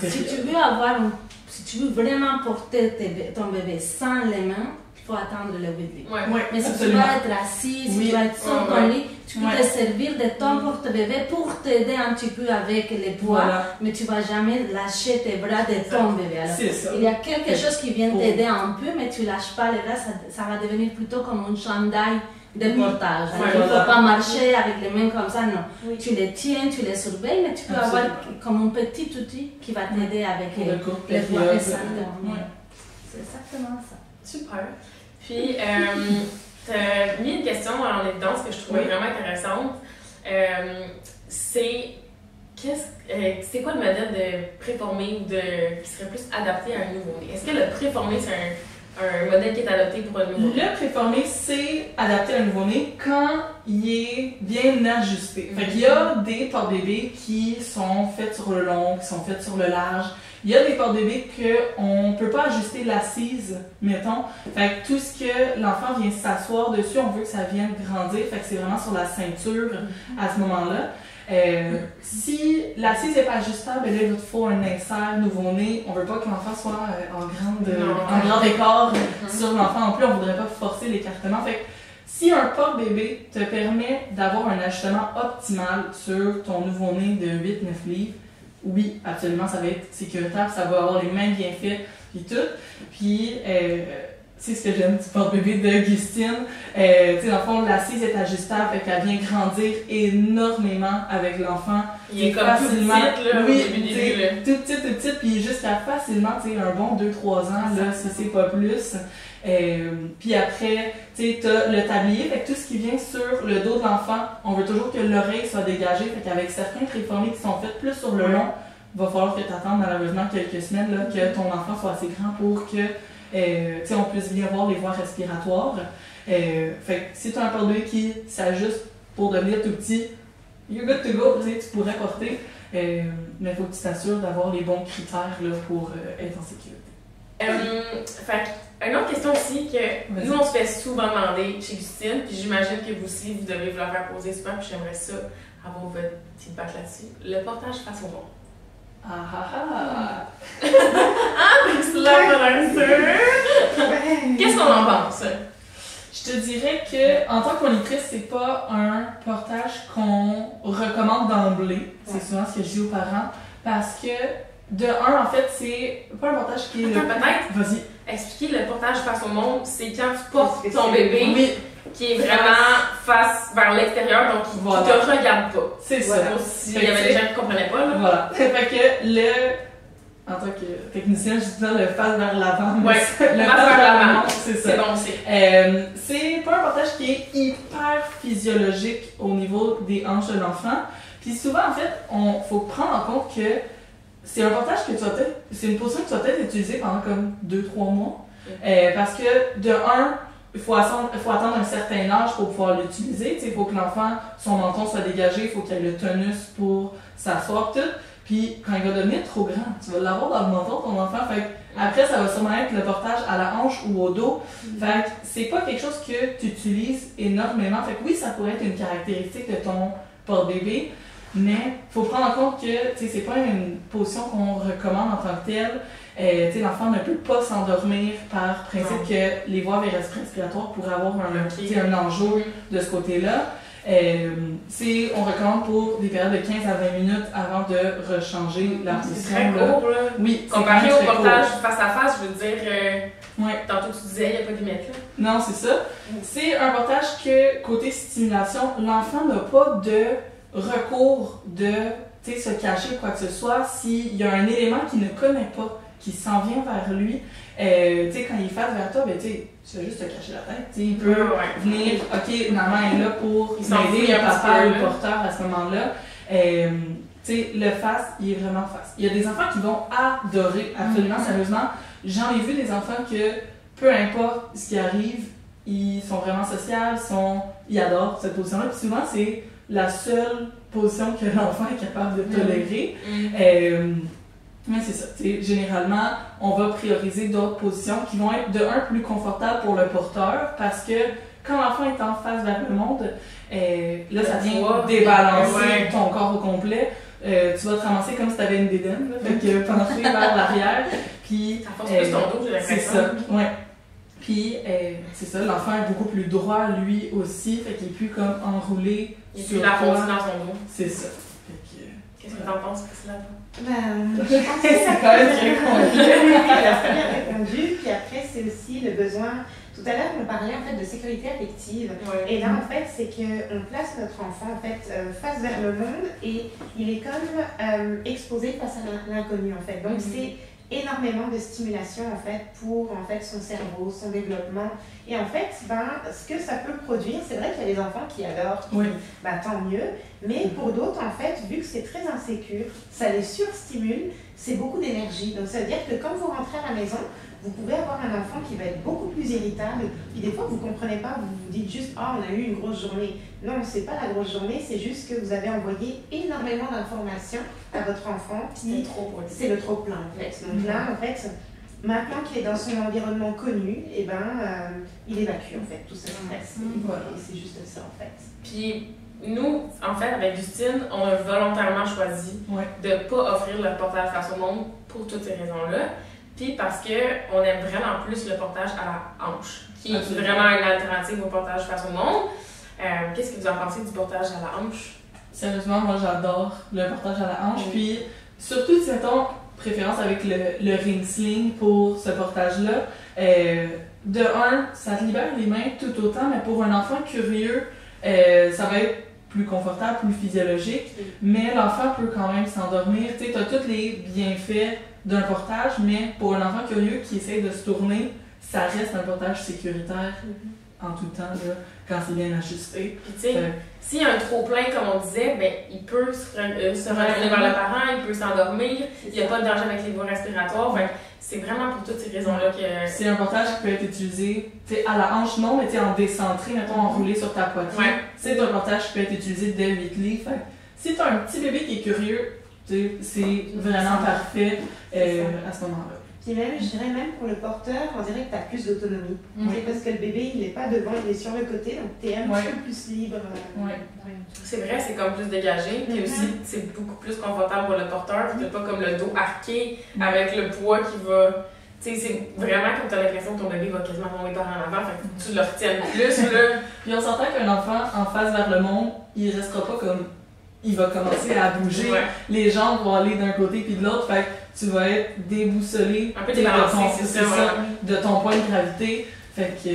C: si tu veux vraiment porter ton bébé sans les mains, il faut attendre le 8 livres.
B: Ouais,
C: mais si
B: absolument.
C: tu vas être assis, si tu vas être sur ton lit, tu peux te servir de ton porte-bébé pour t'aider un petit peu avec les poids, mais tu ne vas jamais lâcher tes bras de ton bébé. Alors, il y a quelque chose qui vient t'aider un peu, mais tu ne lâches pas les bras, ça va devenir plutôt comme un chandail de portage. Il ne faut pas marcher avec les mains comme ça, non. Oui. Tu les tiens, tu les surveilles, mais tu peux avoir comme un petit outil qui va t'aider avec les poids récents. C'est exactement ça.
A: Super. Puis, tu as mis une question en évidence que je trouvais vraiment intéressante. C'est quoi le modèle de préformé qui serait plus adapté à un nouveau-né? Est-ce que le préformé, c'est un modèle qui est adapté pour un nouveau-né?
B: Le préformé, c'est adapté à un nouveau-né quand il est bien ajusté. Fait qu'il y a des porte-bébés qui sont faits sur le long, qui sont faits sur le large. Il y a des porte-bébés qu'on ne peut pas ajuster l'assise, mettons. Fait que tout ce que l'enfant vient s'asseoir dessus, on veut que ça vienne grandir. Fait que c'est vraiment sur la ceinture à ce moment-là. Si l'assise n'est pas ajustable, là, il faut un insert nouveau-né. On ne veut pas que l'enfant soit en grand écart sur l'enfant. En plus, on ne voudrait pas forcer l'écartement. Fait que si un porte-bébé te permet d'avoir un ajustement optimal sur ton nouveau-né de 8-9 livres, oui, absolument, ça va être sécuritaire, ça va avoir les mêmes bienfaits, puis tout. Puis, c'est ce que j'aime du porte-bébé d'Augustine. Tu sais, dans le fond, l'assise est ajustable, fait qu'elle vient grandir énormément avec l'enfant.
A: Il est comme facilement, tout petit, là,
B: oui, tout petit, puis jusqu'à facilement, tu sais, un bon 2-3 ans, là, si c'est pas plus. Puis après, tu sais, t'as le tablier, fait que tout ce qui vient sur le dos de l'enfant, on veut toujours que l'oreille soit dégagée, fait qu'avec certains préformés qui sont faits plus sur le long, il va falloir que tu attendes malheureusement quelques semaines là, que ton enfant soit assez grand pour que on puisse bien voir les voies respiratoires. Fait que si tu as un porte-bébé qui s'ajuste pour devenir tout petit, you're good to go, tu pourrais porter, mais il faut que tu t'assures d'avoir les bons critères là, pour être en sécurité.
A: Une autre question aussi que nous on se fait souvent demander chez Gustine, puis j'imagine que vous aussi vous devez vous la faire poser souvent, puis j'aimerais ça avoir votre feedback là-dessus. Le portage face au monde. Qu'est-ce qu'on en pense?
B: Je te dirais que en tant que monitrice, c'est pas un portage qu'on recommande d'emblée. C'est souvent ce que je dis aux parents, parce que de un, en fait, c'est pas un portage qui est
A: peut-être.
B: Vas-y.
A: Expliquer le portage face au monde, c'est quand tu portes ton bébé qui est vraiment face vers l'extérieur, donc qui te regarde pas.
B: C'est ça.
A: S'il y avait des gens qui comprenaient pas, là.
B: Voilà. Fait que en tant que technicien, je dis le face vers l'avant.
A: Oui, le face vers l'avant.
B: C'est ça.
A: C'est bon aussi.
B: C'est pas un portage qui est hyper physiologique au niveau des hanches de l'enfant. Puis souvent, en fait, faut prendre en compte que c'est un portage que c'est une position que tu vas peut-être utiliser pendant comme 2-3 mois. Parce que, de un, faut attendre un certain âge pour pouvoir l'utiliser. Il faut que l'enfant, son menton soit dégagé, il faut qu'il ait le tonus pour s'asseoir, tout. Puis quand il va devenir trop grand, tu vas l'avoir dans le menton, ton enfant. Fait après, ça va sûrement être le portage à la hanche ou au dos. Fait que c'est pas quelque chose que tu utilises énormément. Fait que oui, ça pourrait être une caractéristique de ton porte-bébé, mais il faut prendre en compte que c'est pas une position qu'on recommande en tant que telle. L'enfant ne peut pas s'endormir par principe que les voies respiratoires pourraient avoir un enjeu de ce côté-là. On recommande pour des périodes de 15 à 20 minutes avant de rechanger la position.
A: C'est très court, là.
B: Oui,
A: comparé au portage face à face, je veux dire,
B: ouais.
A: Tantôt tu disais, il n'y a pas de limite, là.
B: Non, c'est ça. C'est un portage que, côté stimulation, l'enfant n'a pas de recours de se cacher ou quoi que ce soit s'il y a un élément qu'il ne connaît pas, qui s'en vient vers lui. Quand il est face vers toi, tu vas juste te cacher la tête. Il peut venir, ok, maman est là pour m'aider, le papa, le porteur à ce moment-là. Le face, il est vraiment face. Il y a des enfants qui vont adorer, absolument, sérieusement. J'en ai vu des enfants que, peu importe ce qui arrive, ils sont vraiment sociaux, ils adorent cette position-là. Puis souvent, c'est la seule position que l'enfant est capable de tolérer. Mais c'est ça, généralement, on va prioriser d'autres positions qui vont être de un plus confortables pour le porteur parce que quand l'enfant est en face vers le monde, là ça vient débalancer ton corps au complet. Tu vas te ramasser comme si tu avais une bédaine, fait que pencher vers l'arrière. Puis,
A: ça force plus ton dos, j'ai l'impression.
B: C'est ça, ouais. Puis, c'est ça, l'enfant est beaucoup plus droit lui aussi, fait qu'il est plus comme enroulé
A: sur toi. Il est plus arrondi dans son dos.
B: C'est ça.
A: Qu'est-ce que t'en penses, Priscilla?
D: Je pense que c'est
B: quand même très complet.
D: Elle a très bien répondu. Puis après, c'est aussi le besoin. Tout à l'heure, on parlait en fait de sécurité affective. Et là, en fait, c'est qu'on place notre enfant en fait face vers le monde et il est comme exposé face à l'inconnu en fait. Donc c'est énormément de stimulation en fait pour en fait son cerveau, son développement. Et en fait, ce que ça peut produire, c'est vrai qu'il y a des enfants qui adorent, tant mieux. Mais pour d'autres, en fait, vu que c'est très insécure, ça les surstimule, c'est beaucoup d'énergie. Donc ça veut dire que quand vous rentrez à la maison, vous pouvez avoir un enfant qui va être beaucoup plus irritable. Puis des fois, vous ne comprenez pas, vous vous dites juste « Ah, on a eu une grosse journée ». Non, ce n'est pas la grosse journée, c'est juste que vous avez envoyé énormément d'informations à votre enfant. C'est le trop plein, en fait. Donc là, en fait, maintenant qu'il est dans son environnement connu, il évacue, en fait, tout ce stress. Et c'est juste ça, en fait.
A: Puis, nous, en fait, avec Justine, on a volontairement choisi de ne pas offrir le portage face au monde pour toutes ces raisons-là. Puis parce qu'on aime vraiment plus le portage à la hanche, qui est vraiment une alternative au portage face au monde. Qu'est-ce que vous en pensez du portage à la hanche?
B: Sérieusement, moi j'adore le portage à la hanche. Puis surtout, si mettons préférence avec le ring sling pour ce portage-là. De un, ça te libère les mains tout autant, mais pour un enfant curieux, ça va être plus confortable, plus physiologique, mais l'enfant peut quand même s'endormir. Tu as tous les bienfaits d'un portage, mais pour un enfant curieux qui essaie de se tourner, ça reste un portage sécuritaire en tout temps, là, quand c'est bien ajusté.
A: Puis tu sais, s'il y a un trop-plein, comme on disait, il peut se ramener vers le parent, il peut s'endormir, il n'y a pas de danger avec les voies respiratoires. C'est vraiment pour toutes ces raisons-là que...
B: C'est un portage qui peut être utilisé à la hanche, non, mais en décentré, mettons, enroulé sur ta poitrine. C'est un portage qui peut être utilisé dès 8 livres. Si tu as un petit bébé qui est curieux, c'est vraiment parfait à ce moment-là.
D: Puis même, je dirais même pour le porteur, on dirait que tu as plus d'autonomie. Parce que le bébé, il n'est pas devant, il est sur le côté, donc tu es un petit peu plus libre.
A: C'est vrai, c'est comme plus dégagé, puis aussi c'est beaucoup plus confortable pour le porteur, puis t'as pas comme le dos arqué avec le poids qui va... Tu sais, c'est vraiment comme tu as l'impression que ton bébé va quasiment tomber par en avant, fait que tu le retiennes plus, là.
B: Puis on s'entend qu'un enfant en face vers le monde, il restera pas comme... Il va commencer à bouger, les jambes vont aller d'un côté puis de l'autre, fait que tu vas être déboussolé
A: un peu débalancé,
B: de ton point de gravité. Fait que,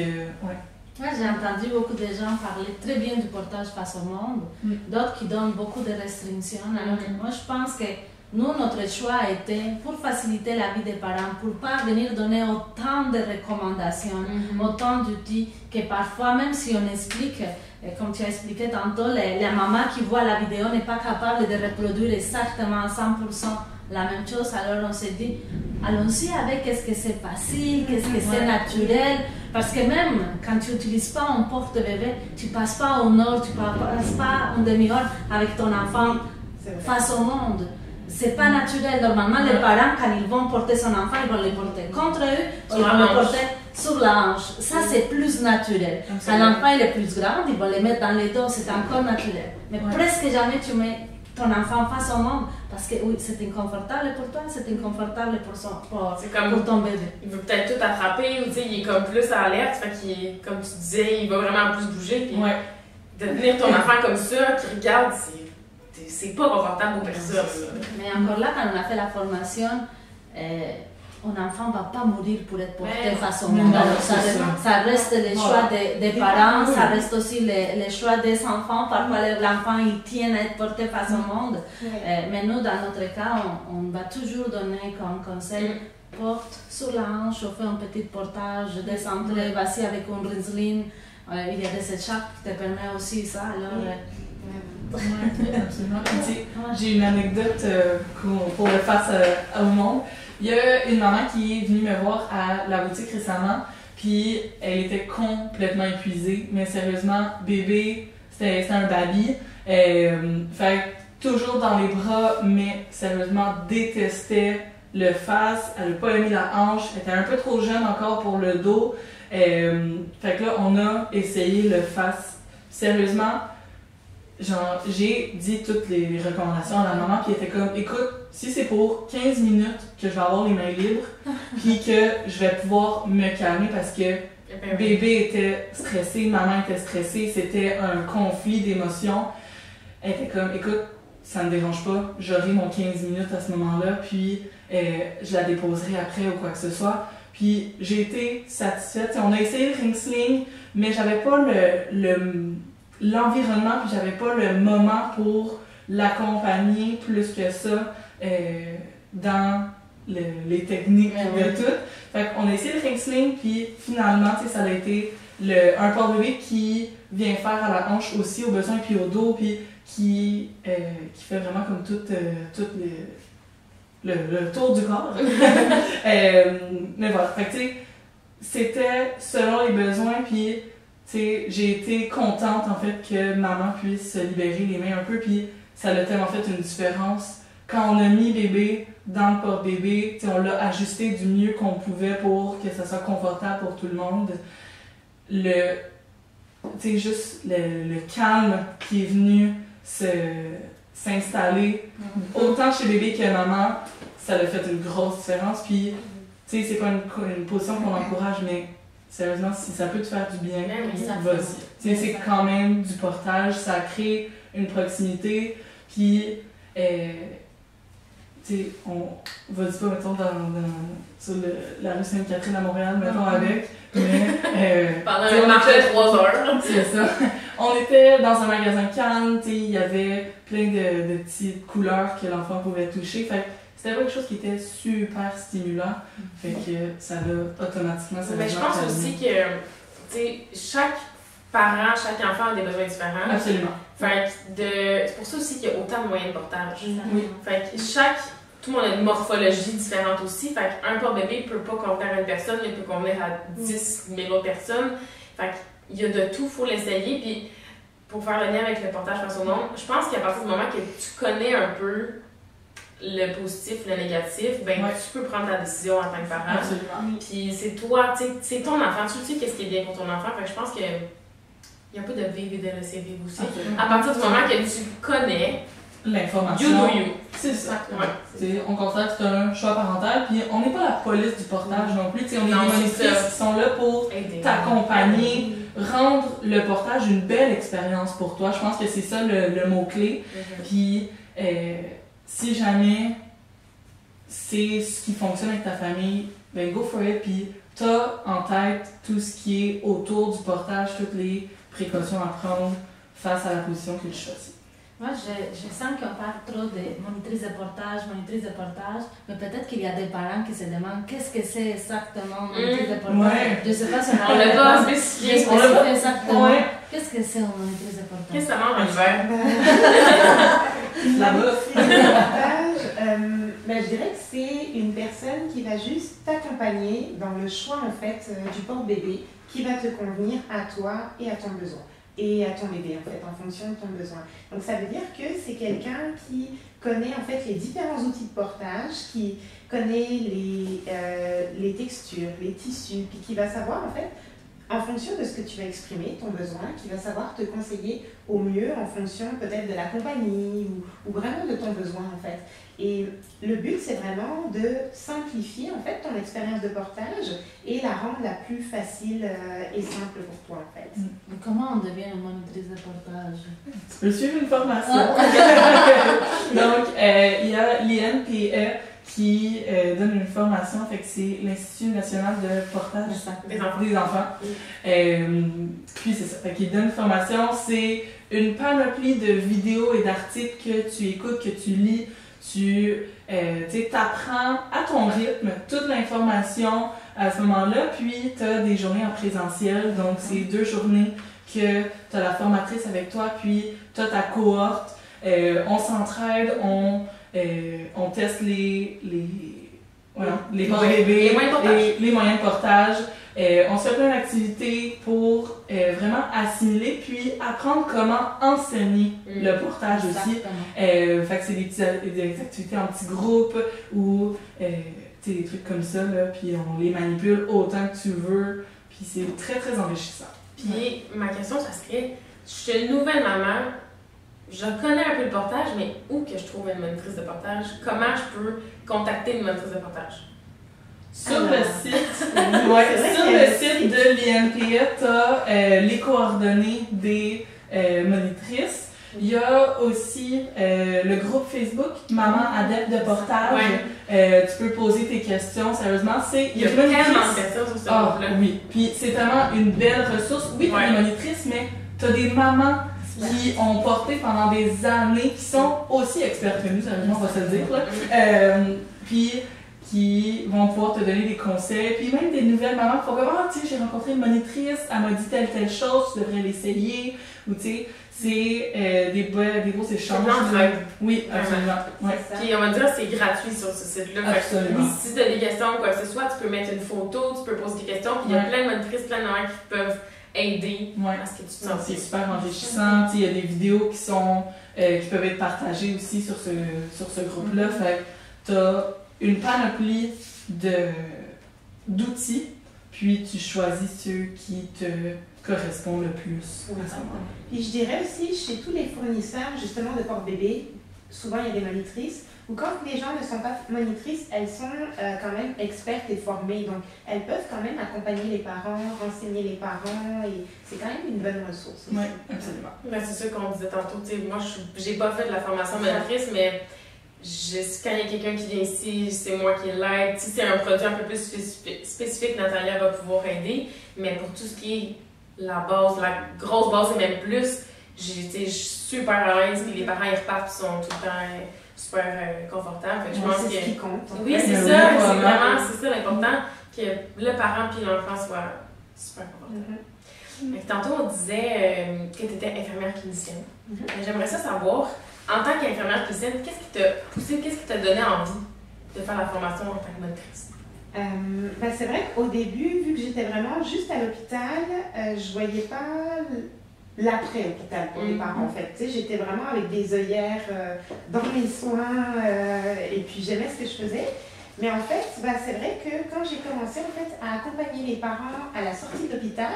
C: Moi, j'ai entendu beaucoup de gens parler très bien du portage face au monde, d'autres qui donnent beaucoup de restrictions. Alors, moi, je pense que nous, notre choix a été pour faciliter la vie des parents, pour ne pas venir donner autant de recommandations, autant d'outils, que parfois, même si on explique, comme tu as expliqué tantôt, la maman qui voit la vidéo n'est pas capable de reproduire exactement 100% la même chose. Alors on s'est dit, allons-y avec qu'est-ce que c'est facile, qu'est-ce que c'est naturel. Parce que même quand tu n'utilises pas un porte-bébé, tu ne passes pas une heure, tu ne passes pas une demi-heure avec ton enfant face au monde. C'est pas naturel. Normalement, les parents, quand ils vont porter son enfant, ils vont le porter contre eux, ils vont le porter sur la hanche. Ça, c'est plus naturel. Quand l'enfant est plus grand, ils vont le mettre dans les dos, c'est encore naturel. Mais presque jamais tu mets ton enfant face au monde parce que oui, c'est inconfortable pour toi, c'est inconfortable pour ton bébé.
A: Il veut peut-être tout attraper ou il est comme plus à alerte, fait qu'il est, comme tu disais, il va vraiment plus bouger. Puis de tenir ton enfant comme ça, qui regarde, c'est pas confortable pour personne.
C: Mais encore là, quand on a fait la formation, un enfant ne va pas mourir pour être porté face au monde. Alors, ça reste le choix des parents, ça reste aussi le choix des enfants. Parfois, l'enfant il tient à être porté face au monde. Mais nous, dans notre cas, on va toujours donner comme conseil porte sur la hanche, on fait un petit portage, descendre, vas-y avec un Riesling. Il y a des échappes qui te permettent aussi ça. Alors,
B: absolument. J'ai une anecdote pour le face au monde. Il y a une maman qui est venue me voir à la boutique récemment, puis elle était complètement épuisée, mais sérieusement, bébé, c'était un baby. Fait toujours dans les bras, mais sérieusement détestait le face. Elle n'a pas aimé la hanche, elle était un peu trop jeune encore pour le dos. Fait que là, on a essayé le face. Sérieusement, j'ai dit toutes les recommandations à la maman, puis elle était comme, écoute, si c'est pour 15 minutes que je vais avoir les mains libres, puis que je vais pouvoir me calmer parce que bébé était stressé, maman était stressée, c'était un conflit d'émotions. Elle était comme, écoute, ça ne me dérange pas, j'aurai mon 15 minutes à ce moment-là, puis je la déposerai après ou quoi que ce soit. Puis j'ai été satisfaite. On a essayé le Riesling, mais j'avais pas l'environnement, puis j'avais pas le moment pour l'accompagner plus que ça dans les techniques de tout. Fait qu'on a essayé le Riesling, puis finalement, ça a été un porte-bébé qui vient faire à la hanche aussi, au besoin, puis au dos, puis qui fait vraiment comme tout le tour du corps. Mais voilà, fait que c'était selon les besoins, puis j'ai été contente en fait que maman puisse se libérer les mains un peu, puis ça a tellement fait une différence. Quand on a mis bébé dans le porte-bébé, on l'a ajusté du mieux qu'on pouvait pour que ça soit confortable pour tout le monde. Juste le calme qui est venu s'installer, autant chez bébé que maman, ça a fait une grosse différence. Puis, c'est pas une position qu'on encourage, mais sérieusement, si ça peut te faire du bien, vas-y. C'est quand même du portage, ça crée une proximité, puis on va dire pas, mettons, sur la rue Sainte-Catherine à Montréal, mettons, avec, mais...
A: pendant une marche de 3 heures.
B: C'est ça. On était dans un magasin Cannes, il y avait plein de petites couleurs que l'enfant pouvait toucher, fait c'était quelque chose qui était super stimulant, fait que ça l'a automatiquement...
A: Mais je pense aussi que, chaque parent, chaque enfant a des besoins différents.
B: Absolument.
A: Fait c'est pour ça aussi qu'il y a autant de moyens de portage.
B: Oui.
A: Fait que tout le monde a une morphologie différente aussi. Fait qu'un porte-bébé ne peut pas convenir à une personne, il peut convenir à 10 000 autres personnes. Fait qu'il y a de tout, il faut l'essayer. Puis pour faire le lien avec le portage face au monde, je pense qu'à partir du moment que tu connais un peu le positif, le négatif, ben tu peux prendre ta décision en tant que parent.
B: Absolument.
A: Puis c'est toi, c'est ton enfant, tu sais qu'est-ce qui est bien pour ton enfant. Fait que je pense que il y a un peu de vivre et de laisser vivre aussi. Absolument. À partir du moment que tu connais
B: l'information.
A: You do you.
B: C'est ça. Ouais. On considère que c'est un choix parental, puis on n'est pas la police du portage non plus. On est des monitrices qui sont là pour t'accompagner, rendre le portage une belle expérience pour toi. Je pense que c'est ça le mot-clé. Puis si jamais c'est ce qui fonctionne avec ta famille, ben go for it, puis t'as en tête tout ce qui est autour du portage, toutes les précautions à prendre face à la position que tu choisis.
C: Moi, je sens qu'on parle trop de monitrice de portage, mais peut-être qu'il y a des parents qui se demandent qu'est-ce que c'est exactement monitrice de portage. Je ne sais pas si
A: on l'a pas spécifié.
C: On l'a pas exactement. Qu'est-ce que c'est une monitrice de portage?
A: Qu'est-ce que ça mange un verre?
B: La bouffe.
D: Le portage, Ben, je dirais que c'est une personne qui va juste t'accompagner dans le choix en fait du porte-bébé qui va te convenir à toi et à ton besoin. Et à ton bébé en fait, en fonction de ton besoin. Donc ça veut dire que c'est quelqu'un qui connaît en fait les différents outils de portage, qui connaît les textures, les tissus, puis qui va savoir en fait, en fonction de ce que tu vas exprimer, ton besoin, qui va savoir te conseiller au mieux en fonction peut-être de la compagnie ou vraiment de ton besoin en fait. Et le but, c'est vraiment de simplifier en fait ton expérience de portage et la rendre la plus facile et simple pour toi en fait.
C: Mais comment on devient une monitrice de portage?
B: Tu peux suivre une formation. Donc, il y a l'INPE qui donne une formation, fait que c'est l'Institut national de portage des enfants. Puis c'est ça, fait qu'il donne une formation, c'est une panoplie de vidéos et d'articles que tu écoutes, que tu lis. Tu apprends à ton rythme toute l'information à ce moment-là, puis tu as des journées en présentiel, donc c'est 2 journées que tu as la formatrice avec toi, puis tu as ta cohorte, on s'entraide, on teste les porte-bébés, les moyens de portage. On se fait plein d'activités pour vraiment assimiler puis apprendre comment enseigner le portage aussi. Fait que c'est des activités en petits groupes ou des trucs comme ça, là, puis on les manipule autant que tu veux, puis c'est très très enrichissant.
A: Puis ma question, ça serait, je suis une nouvelle maman, je connais un peu le portage, mais où que je trouve une monitrice de portage? Comment je peux contacter une monitrice de portage?
B: Sur le site, de l'INPE, tu as les coordonnées des monitrices. Il y a aussi le groupe Facebook Maman Adepte de Portage. Tu peux poser tes questions, sérieusement. Il y a tellement de questions sur ce groupe-là. Oui, puis c'est vraiment une belle ressource. Oui, tu as des monitrices, mais tu as des mamans qui ont porté pendant des années, qui sont aussi expertes que nous, sérieusement, on va se le dire. Puis qui vont pouvoir te donner des conseils, puis même des nouvelles mamans qui font comme « Ah, tu sais, j'ai rencontré une monitrice, elle m'a dit telle chose, tu devrais l'essayer. » Ou tu sais, c'est des gros échanges. Oui, absolument. Ouais.
A: Puis on va dire c'est gratuit sur ce site-là.
B: Absolument.
A: Si tu as des questions ou quoi que ce soit, tu peux mettre une photo, tu peux poser des questions, puis il y a plein de monitrices, plein de mamans qui peuvent aider à ce que tu te sens.
B: C'est super enrichissant. Il y a des vidéos qui peuvent être partagées aussi sur ce groupe-là. Fait que tu as une panoplie d'outils, puis tu choisis ceux qui te correspondent le plus à ce moment.
D: Puis je dirais aussi, chez tous les fournisseurs justement de porte-bébé, souvent il y a des monitrices, ou quand les gens ne sont pas monitrices, elles sont quand même expertes et formées, donc elles peuvent quand même accompagner les parents, renseigner les parents, et c'est quand même une bonne ressource.
B: Oui, absolument.
A: Ben, c'est sûr qu'on disait tantôt, moi j'ai pas fait de la formation monitrice, mais quand il y a quelqu'un qui vient ici, c'est moi qui l'aide. Si c'est un produit un peu plus spécifique, Natalia va pouvoir aider. Mais pour tout ce qui est la base, la grosse base et même plus, je suis super à l'aise. Puis les parents ils repartent et sont tout le temps super confortables. Fait que je pense
D: c'est ce qui compte.
A: Oui, c'est ça. C'est vraiment ça l'important, que le parent puis l'enfant soient super confortables. Tantôt, on disait que tu étais infirmière clinicienne. J'aimerais ça savoir, en tant qu'infirmière clinicienne, qu'est-ce qui t'a poussé, qu'est-ce qui t'a donné envie de faire la formation en tant que monitrice?
D: Ben c'est vrai qu'au début, vu que j'étais vraiment juste à l'hôpital, je voyais pas l'après-hôpital pour les parents en fait. Tu sais, j'étais vraiment avec des œillères dans mes soins et puis j'aimais ce que je faisais. Mais en fait, ben, c'est vrai que quand j'ai commencé en fait, à accompagner les parents à la sortie de l'hôpital,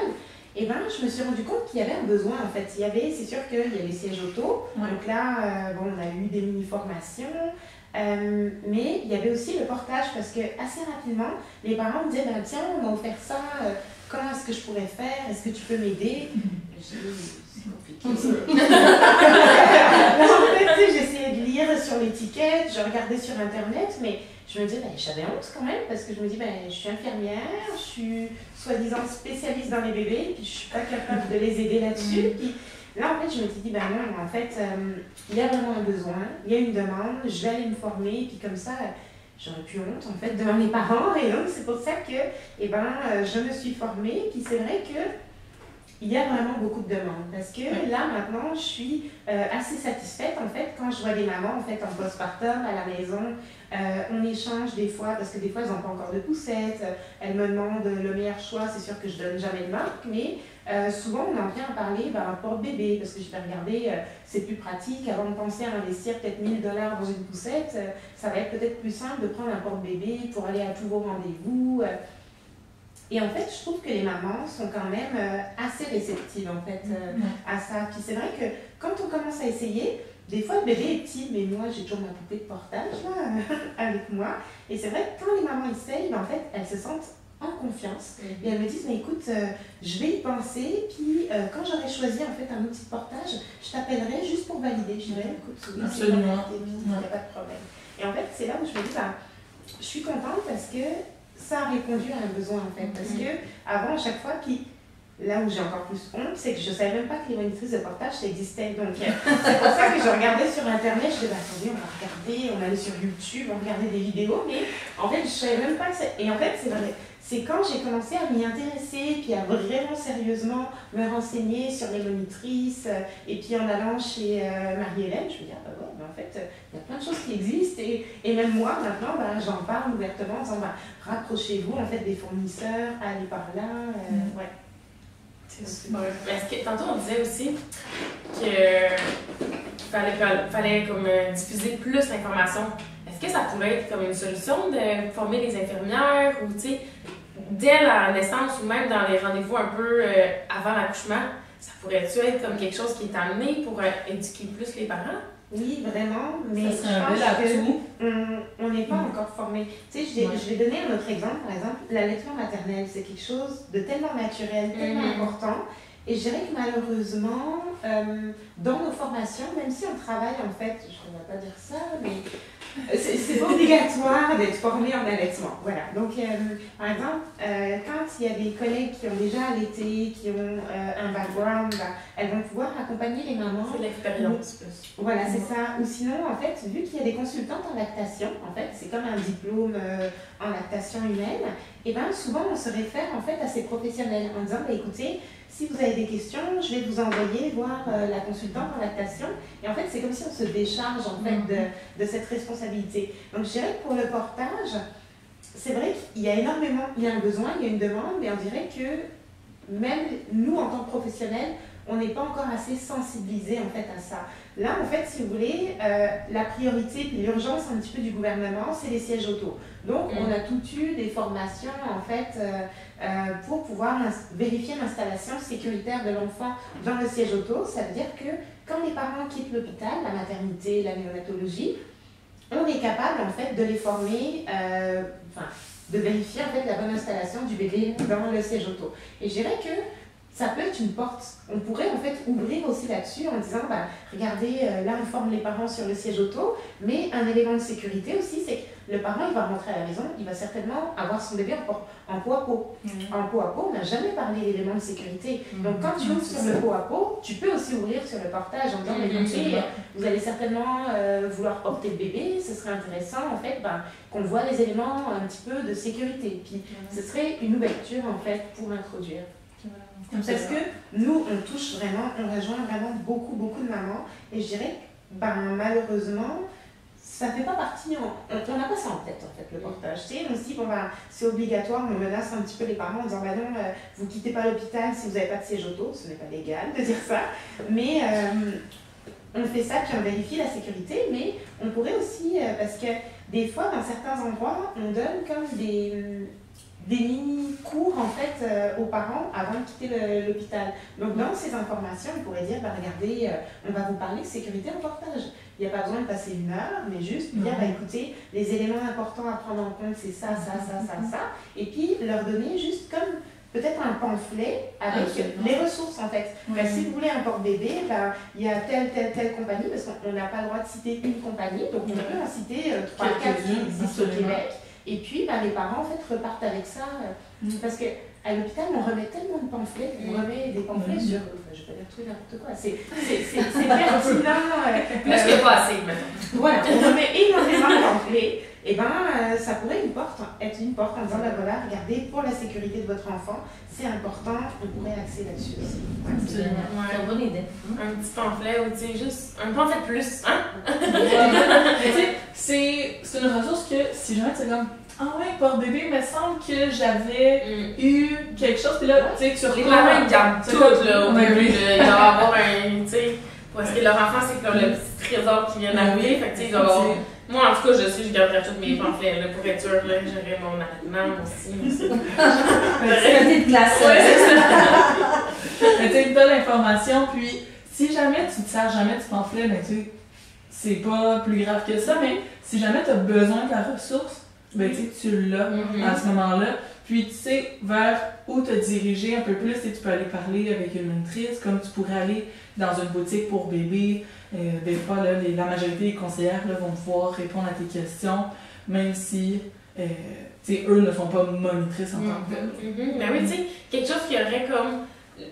D: et ben, je me suis rendu compte qu'il y avait un besoin en fait. C'est sûr qu'il y a les sièges auto, donc là, on a eu des mini-formations, mais il y avait aussi le portage parce que assez rapidement, les parents me disaient, ben, tiens, on m'a offert ça, comment est-ce que je pourrais faire, est-ce que tu peux m'aider? C'est compliqué. En fait, j'essayais de lire sur l'étiquette, je regardais sur internet, mais je me disais, ben, j'avais honte quand même, parce que je me dis, ben, je suis infirmière, je suis soi-disant spécialiste dans les bébés, puis je suis pas capable de les aider là-dessus. Puis là, en fait, je me suis dit, ben non, en fait, il y a vraiment un besoin, il y a une demande, je vais aller me former, puis comme ça, j'aurais plus honte, en fait, devant les parents. Et donc, c'est pour ça que, je me suis formée, puis c'est vrai que il y a vraiment beaucoup de demandes parce que là maintenant je suis assez satisfaite en fait quand je vois des mamans en fait en postpartum à la maison. On échange des fois parce que des fois elles n'ont pas encore de poussette, elles me demandent le meilleur choix, c'est sûr que je donne jamais de marque, mais souvent on en vient à parler porte-bébé parce que je vais regarder, c'est plus pratique, avant de penser à investir peut-être 1 000 $ dans une poussette, ça va être peut-être plus simple de prendre un porte-bébé pour aller à tous vos rendez-vous. Et en fait, je trouve que les mamans sont quand même assez réceptives en fait, à ça. Puis c'est vrai que quand on commence à essayer, des fois le bébé est petit, mais moi j'ai toujours ma poupée de portage là, avec moi. Et c'est vrai que quand les mamans essayent, en fait, elles se sentent en confiance. Et elles me disent, mais écoute, je vais y penser, puis quand j'aurai choisi en fait un outil de portage, je t'appellerai juste pour valider. Je dirais, écoute, oui,
B: absolument,
D: il n'y a pas de problème. Et en fait, c'est là où je me dis, je suis contente parce que ça a répondu à un besoin en fait. Parce que avant, à chaque fois, puis là où j'ai encore plus honte, c'est que je ne savais même pas que les monitrices de portage ça existait. Donc c'est pour ça que je regardais sur internet, je disais, attendez, on va regarder, on allait sur YouTube, on regardait des vidéos, mais en fait, je ne savais même pas que ça. Et en fait, c'est vrai. C'est quand j'ai commencé à m'y intéresser, puis à vraiment sérieusement me renseigner sur les monitrices, et puis en allant chez Marie-Hélène, je me dis, ah bah ouais, mais en fait, il y a plein de choses qui existent, et même moi, maintenant, j'en parle ouvertement en disant, rapprochez-vous en fait des fournisseurs, allez par là, ouais.
A: C'est super. Est-ce que, tantôt, on disait aussi qu'il fallait comme, diffuser plus l'information. Est-ce que ça pourrait être comme une solution de former les infirmières ou, tu sais, dès la naissance ou même dans les rendez-vous un peu avant l'accouchement, ça pourrait-tu être comme quelque chose qui est amené pour éduquer plus les parents?
D: Oui, vraiment, mais
B: ça serait un bel atout.
D: On n'est pas encore formé. Tu sais, je vais donner un autre exemple. Par exemple, l'allaitement maternel, c'est quelque chose de tellement naturel, tellement important. Et je dirais que malheureusement, dans nos formations, même si on travaille en fait, je ne vais pas dire ça, mais c'est pas obligatoire d'être formé en allaitement. Voilà. Donc, par exemple, quand il y a des collègues qui ont déjà allaité, qui ont un background, elles vont pouvoir accompagner les mamans.
A: C'est l'expérience.
D: Voilà, c'est ça. Ou sinon, en fait, vu qu'il y a des consultantes en lactation, en fait, c'est comme un diplôme en lactation humaine, et bien souvent on se réfère en fait à ces professionnels en disant, écoutez, si vous avez des questions, je vais vous envoyer voir la consultante en lactation. Et en fait, c'est comme si on se décharge en fait de cette responsabilité. Donc, je dirais que pour le portage, c'est vrai qu'il y a énormément, il y a un besoin, il y a une demande, mais on dirait que même nous, en tant que professionnels, on n'est pas encore assez sensibilisés en fait à ça. Là, en fait, si vous voulez, la priorité et l'urgence un petit peu du gouvernement, c'est les sièges auto. Donc, on a tout eu des formations en fait pour pouvoir vérifier l'installation sécuritaire de l'enfant dans le siège auto. Ça veut dire que quand les parents quittent l'hôpital, la maternité, la néonatologie, on est capable en fait de les former, de vérifier en fait la bonne installation du bébé dans le siège auto. Et je dirais que ça peut être une porte. On pourrait en fait ouvrir aussi là-dessus en disant, regardez, là on forme les parents sur le siège auto, mais un élément de sécurité aussi, c'est que le parent il va rentrer à la maison, il va certainement avoir son bébé en peau à peau. En peau à peau, on n'a jamais parlé d'éléments de sécurité. Donc quand tu ouvres sur le peau à peau, tu peux aussi ouvrir sur le portage en disant, écoutez, vous allez certainement vouloir porter le bébé, ce serait intéressant en fait qu'on voit les éléments un petit peu de sécurité. Puis ce serait une ouverture en fait pour introduire. Parce que nous, on touche vraiment, on rejoint vraiment beaucoup de mamans. Et je dirais que malheureusement, ça ne fait pas partie, on n'a pas ça en tête en fait, le portage. Tu sais, on se dit, c'est obligatoire, on menace un petit peu les parents en disant, non, vous ne quittez pas l'hôpital si vous n'avez pas de siège auto, ce n'est pas légal de dire ça. Mais on fait ça, puis on vérifie la sécurité, mais on pourrait aussi, parce que des fois, dans certains endroits, on donne comme des mini-cours en fait aux parents avant de quitter l'hôpital. Donc dans ces informations, on pourrait dire, regardez, on va vous parler de sécurité en portage. Il n'y a pas besoin de passer 1 heure, mais juste dire, écoutez, les éléments importants à prendre en compte, c'est ça. Et puis leur donner juste comme peut-être un pamphlet avec les ressources en fait. Si vous voulez un porte-bébé, il y a telle compagnie, parce qu'on n'a pas le droit de citer une compagnie, donc on peut en citer 3-4 qui existent au Québec. Et puis, les parents, en fait, repartent avec ça. Parce qu'à l'hôpital, on remet tellement de pamphlets, on remet des pamphlets sur... je peux dire tout et n'importe quoi. C'est pertinent.
A: Plus que pas assez, maintenant.
D: Voilà, on remet énormément de pamphlets. et ça pourrait être une porte en disant, voilà, regardez, pour la sécurité de votre enfant, c'est important, on pourrait axer là-dessus aussi.
C: C'est une bonne idée.
A: Un petit pamphlet ou tu sais, juste un pamphlet plus, hein?
B: Mais tu sais, c'est une ressource que si jamais tu es comme, ah ouais, porte-bébé, il me semble que j'avais eu quelque chose, puis là, tu sais, tu
A: les parents, ils gardent tout, là, au début, il doit y avoir un, tu sais, parce que leur enfant, c'est comme le petit trésor qui vient d'arriver, fait que tu sais, moi, en tout cas, je garderais tous mes pamphlets, là, pour être sûre, là, j'aurais mon allemand aussi.
C: C'est une petite classe.
B: Ouais, c'est ça. Mais tu sais, t'as l'information, puis si jamais tu ne sers jamais du pamphlet, mais tu sais, c'est pas plus grave que ça, mais si jamais tu as besoin de la ressource, ben tu l'as à ce moment-là. Puis tu sais vers où te diriger un peu plus, et tu peux aller parler avec une monitrice, comme tu pourrais aller dans une boutique pour bébé. Des fois, là, la majorité des conseillères là, vont pouvoir répondre à tes questions, même si eux ne sont pas monitrices en tant que telles.
A: Ben oui, tu sais, quelque chose qui aurait comme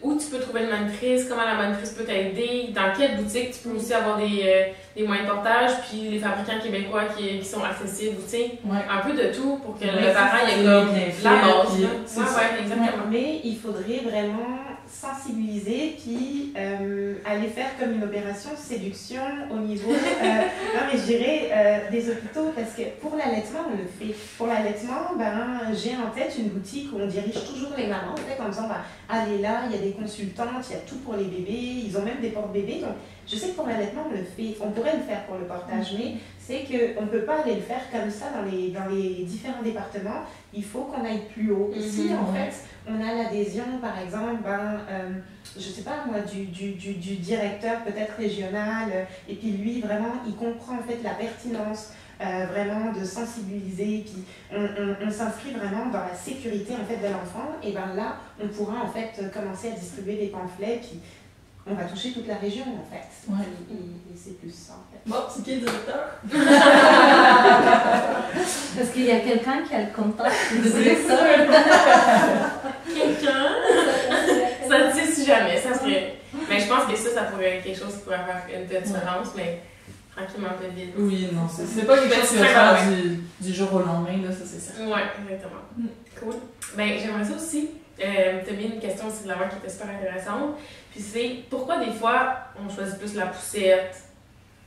A: où tu peux trouver une monitrice, comment la monitrice peut t'aider, dans quelle boutique tu peux aussi avoir des moyens de portage, puis les fabricants québécois qui sont accessibles, tu sais, un peu de tout pour que le parent ait comme la base. Ouais, exactement.
D: Mais il faudrait vraiment sensibiliser, puis aller faire comme une opération séduction au niveau, non mais je dirais des hôpitaux, parce que pour l'allaitement, on le fait. Pour l'allaitement, j'ai en tête une boutique où on dirige toujours les mamans, en fait, en disant, allez là, il y a des consultantes, il y a tout pour les bébés, ils ont même des porte-bébés, donc je sais que pour l'allaitement, on le fait. On pourrait le faire pour le portage, mais c'est qu'on ne peut pas aller le faire comme ça dans les différents départements. Il faut qu'on aille plus haut. Si, en fait, on a l'adhésion, par exemple, je ne sais pas moi, du directeur peut-être régional, et puis lui, vraiment, il comprend en fait la pertinence vraiment de sensibiliser, puis on s'inscrit vraiment dans la sécurité en fait de l'enfant, et là, on pourra en fait commencer à distribuer des pamphlets, puis on va toucher toute la région en fait.
B: Ouais.
D: Et c'est plus ça en fait.
B: Bon, c'est qui le directeur?
C: Parce qu'il y a quelqu'un qui a le contact du directeur.
A: Quelqu'un? Ça ne sait si jamais, ça serait. Mais je pense que ça pourrait être quelque chose qui pourrait faire une petite différence, mais tranquillement, peut-être vite.
B: Oui, non, c'est pas quelque chose qui va faire du jour au lendemain, là, ça c'est certain.
A: Oui, exactement. Cool. Ben, j'aimerais ça aussi. Tu as mis une question aussi de la main qui était super intéressante. Puis c'est pourquoi des fois on choisit plus la poussette,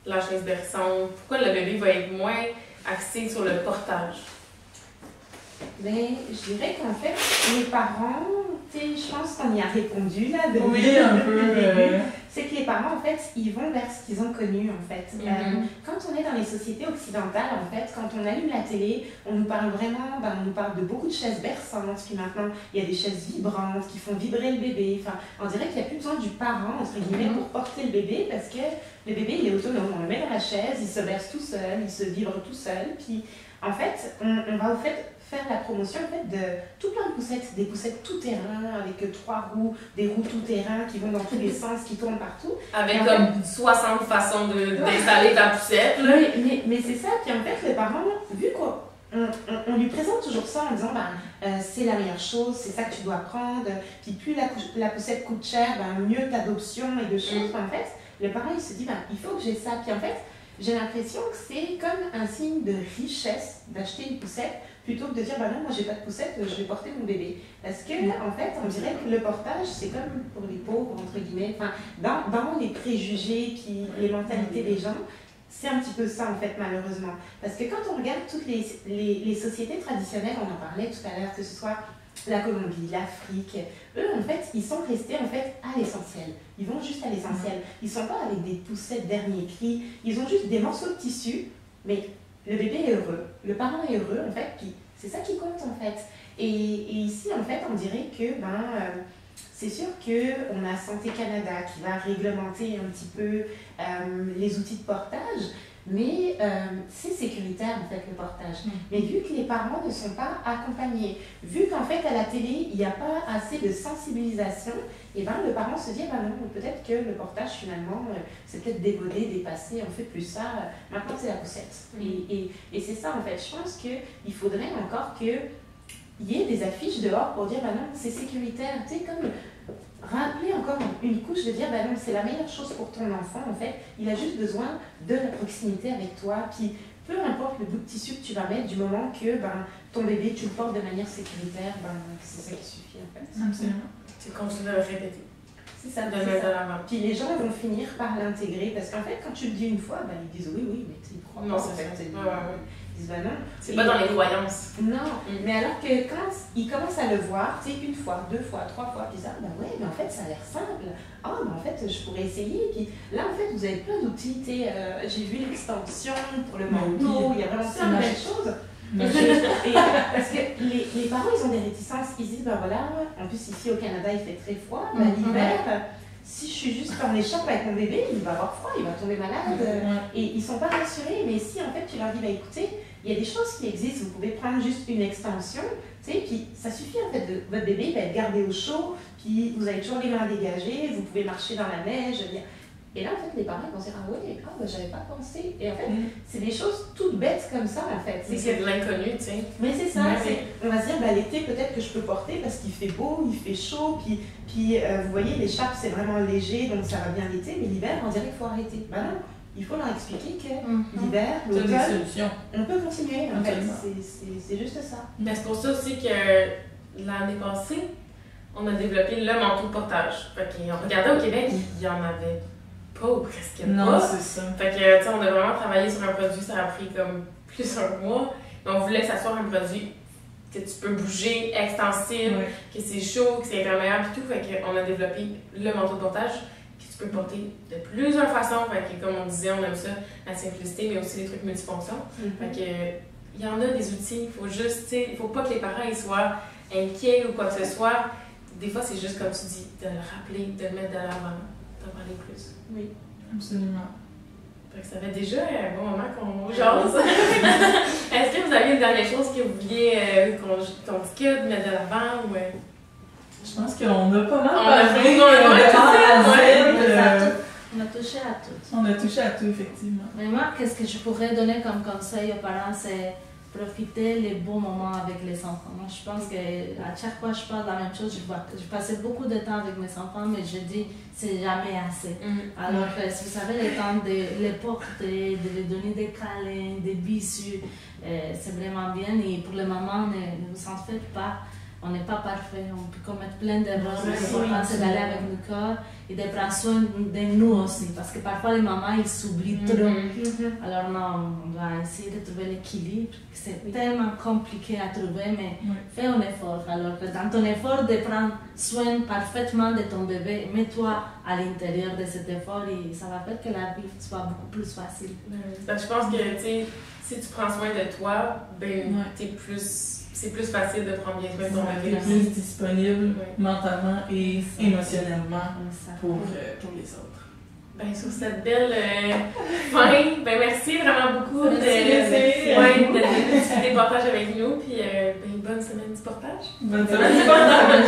A: la chaise berçante, pourquoi le bébé va être moins axé sur le portage?
D: Mais je dirais qu'en fait, les parents, je pense qu'on y a répondu là.
B: Oui, un peu.
D: C'est que les parents, en fait, ils vont vers ce qu'ils ont connu, en fait. Quand on est dans les sociétés occidentales, en fait, quand on allume la télé, on nous parle vraiment, on nous parle de beaucoup de chaises berçantes, puis maintenant, il y a des chaises vibrantes qui font vibrer le bébé. Enfin, on dirait qu'il n'y a plus besoin du parent, entre guillemets, pour porter le bébé, parce que le bébé, il est autonome. On le met dans la chaise, il se berce tout seul, il se vibre tout seul, puis en fait, on va au fait faire la promotion en fait, de tout plein de poussettes, des poussettes tout-terrain avec 3 roues, des roues tout-terrain qui vont dans tous les sens, qui tournent partout.
A: Avec comme 60 façons d'installer ta poussette. Là.
D: Mais c'est ça, puis en fait, les parents, vu qu'on lui présente toujours ça en disant c'est la meilleure chose, c'est ça que tu dois prendre, puis plus la poussette coûte cher, mieux d'adoption et de choses. En fait, le parent il se dit il faut que j'ai ça. Puis en fait, j'ai l'impression que c'est comme un signe de richesse d'acheter une poussette plutôt que de dire non, moi j'ai pas de poussette, je vais porter mon bébé. Parce que en fait, on dirait que le portage, c'est comme pour les pauvres, entre guillemets, dans les préjugés puis les mentalités des gens, c'est un petit peu ça en fait, malheureusement. Parce que quand on regarde toutes les sociétés traditionnelles, on en parlait tout à l'heure, que ce soit la Colombie, l'Afrique, eux en fait, ils sont restés en fait à l'essentiel. Ils vont juste à l'essentiel. Ils sont pas avec des poussettes dernier cri, ils ont juste des morceaux de tissu, mais le bébé est heureux, le parent est heureux en fait, puis c'est ça qui compte en fait. Et ici en fait, on dirait que c'est sûr qu'on a Santé Canada qui va réglementer un petit peu les outils de portage, mais c'est sécuritaire en fait le portage. Mais vu que les parents ne sont pas accompagnés, vu qu'en fait à la télé il n'y a pas assez de sensibilisation, et le parent se dit non, peut-être que le portage finalement c'est peut-être démodé, dépassé, on fait plus ça, maintenant c'est la poussette. Et c'est ça en fait, je pense qu'il faudrait encore qu'il y ait des affiches dehors pour dire non, c'est sécuritaire, tu sais, comme rappeler encore une couche de dire, ben non, c'est la meilleure chose pour ton enfant, en fait. Il a juste besoin de la proximité avec toi. Puis, peu importe le bout de tissu que tu vas mettre, du moment que ton bébé, tu le portes de manière sécuritaire, c'est ça qui suffit, en fait.
B: Absolument.
A: Tu continues de le répéter.
D: C'est ça,
A: De mettre de l'avant.
D: Puis les gens vont finir par l'intégrer parce qu'en fait, quand tu le dis une fois, ils disent oui, mais tu ne crois
A: Non,
D: pas.
A: c'est
D: En fait.
A: ça.
D: Ils disent non.
A: C'est pas dans les croyances.
D: Non, mais alors que quand ils commencent à le voir, tu sais, une fois, deux fois, trois fois, puis ils disent ouais, mais en fait, ça a l'air simple. Ah, mais en fait, je pourrais essayer. Puis là, en fait, vous avez plein d'outils. Tu sais, j'ai vu l'extension pour le manteau, il y a vraiment plein de belles choses. Et parce que les parents, ils ont des réticences. Ils disent, voilà, en plus ici au Canada, il fait très froid. L'hiver, si je suis juste en écharpe avec mon bébé, il va avoir froid, il va tomber malade. Et ils ne sont pas rassurés. Mais si en fait tu leur dis, écoutez, il y a des choses qui existent, vous pouvez prendre juste une extension, tu sais, puis ça suffit en fait, votre bébé va être gardé au chaud, puis vous avez toujours les mains dégagées, vous pouvez marcher dans la neige. Et là, en fait, les parents vont se dire, j'avais pas pensé. Et en fait, c'est des choses toutes bêtes comme ça, en fait.
A: C'est de l'inconnu, tu sais.
D: Mais c'est ça, on va se dire, l'été, peut-être que je peux porter parce qu'il fait beau, il fait chaud, puis vous voyez, l'écharpe, c'est vraiment léger, donc ça va bien l'été, mais l'hiver, on dirait qu'il faut arrêter. Non, il faut leur expliquer que l'hiver, l'automne, on peut continuer, en fait. C'est juste ça.
A: Mais c'est pour ça aussi que l'année passée, on a développé le manteau de portage. Fait qu'on regardait au Québec, il y en avait pas ou presque
B: non,
A: pas.
B: C'est ça.
A: Fait que, tu sais, on a vraiment travaillé sur un produit, ça a pris comme plus d'un mois. Mais on voulait que ça soit un produit que tu peux bouger, extensible, que c'est chaud, que c'est imperméable et tout. Fait qu'on a développé le manteau de portage que tu peux porter de plusieurs façons. Fait que, comme on disait, on aime ça, la simplicité, mais aussi les trucs multifonctions. Fait que, il y en a des outils. Il faut juste, tu sais, il faut pas que les parents ils soient inquiets ou quoi que ce soit. Des fois, c'est juste comme tu dis, de le rappeler, de le mettre de l'avant, d'en parler plus.
D: Oui,
B: absolument.
A: Fait que ça fait déjà un bon moment qu'on jase. Est-ce que vous avez une dernière chose que vous vouliez qu'on discute, mettre de l'avant ou...
B: Je pense qu'on a pas mal
A: On a
B: parlé
C: On a touché à tout.
B: On a touché à tout, effectivement.
C: Mais moi, qu'est-ce que je pourrais donner comme conseil aux parents, c'est profiter les bons moments avec les enfants. Moi, je pense qu'à chaque fois je parle de la même chose, je passais beaucoup de temps avec mes enfants, mais je dis c'est jamais assez. Alors, si vous avez le temps de les porter, de les donner des câlins, des bisous, c'est vraiment bien. Et pour les mamans, ne vous en faites pas. On n'est pas parfait, on peut commettre plein d'erreurs. L'important, c'est d'aller avec le corps et de prendre soin de nous aussi. Parce que parfois, les mamans, ils s'oublient trop. Alors, non, on doit essayer de trouver l'équilibre. C'est tellement compliqué à trouver, mais fais un effort. Alors, dans ton effort de prendre soin parfaitement de ton bébé, mets-toi à l'intérieur de cet effort et ça va faire que la vie soit beaucoup plus facile.
A: Je pense que, tu sais, si tu prends soin de toi, c'est plus facile de prendre bien soin de ton bébé.
B: Plus disponible mentalement et émotionnellement pour les autres.
A: Sur cette belle fin, merci vraiment beaucoup de discuter portage avec nous. Puis bonne semaine du portage.
B: Bonne semaine du portage.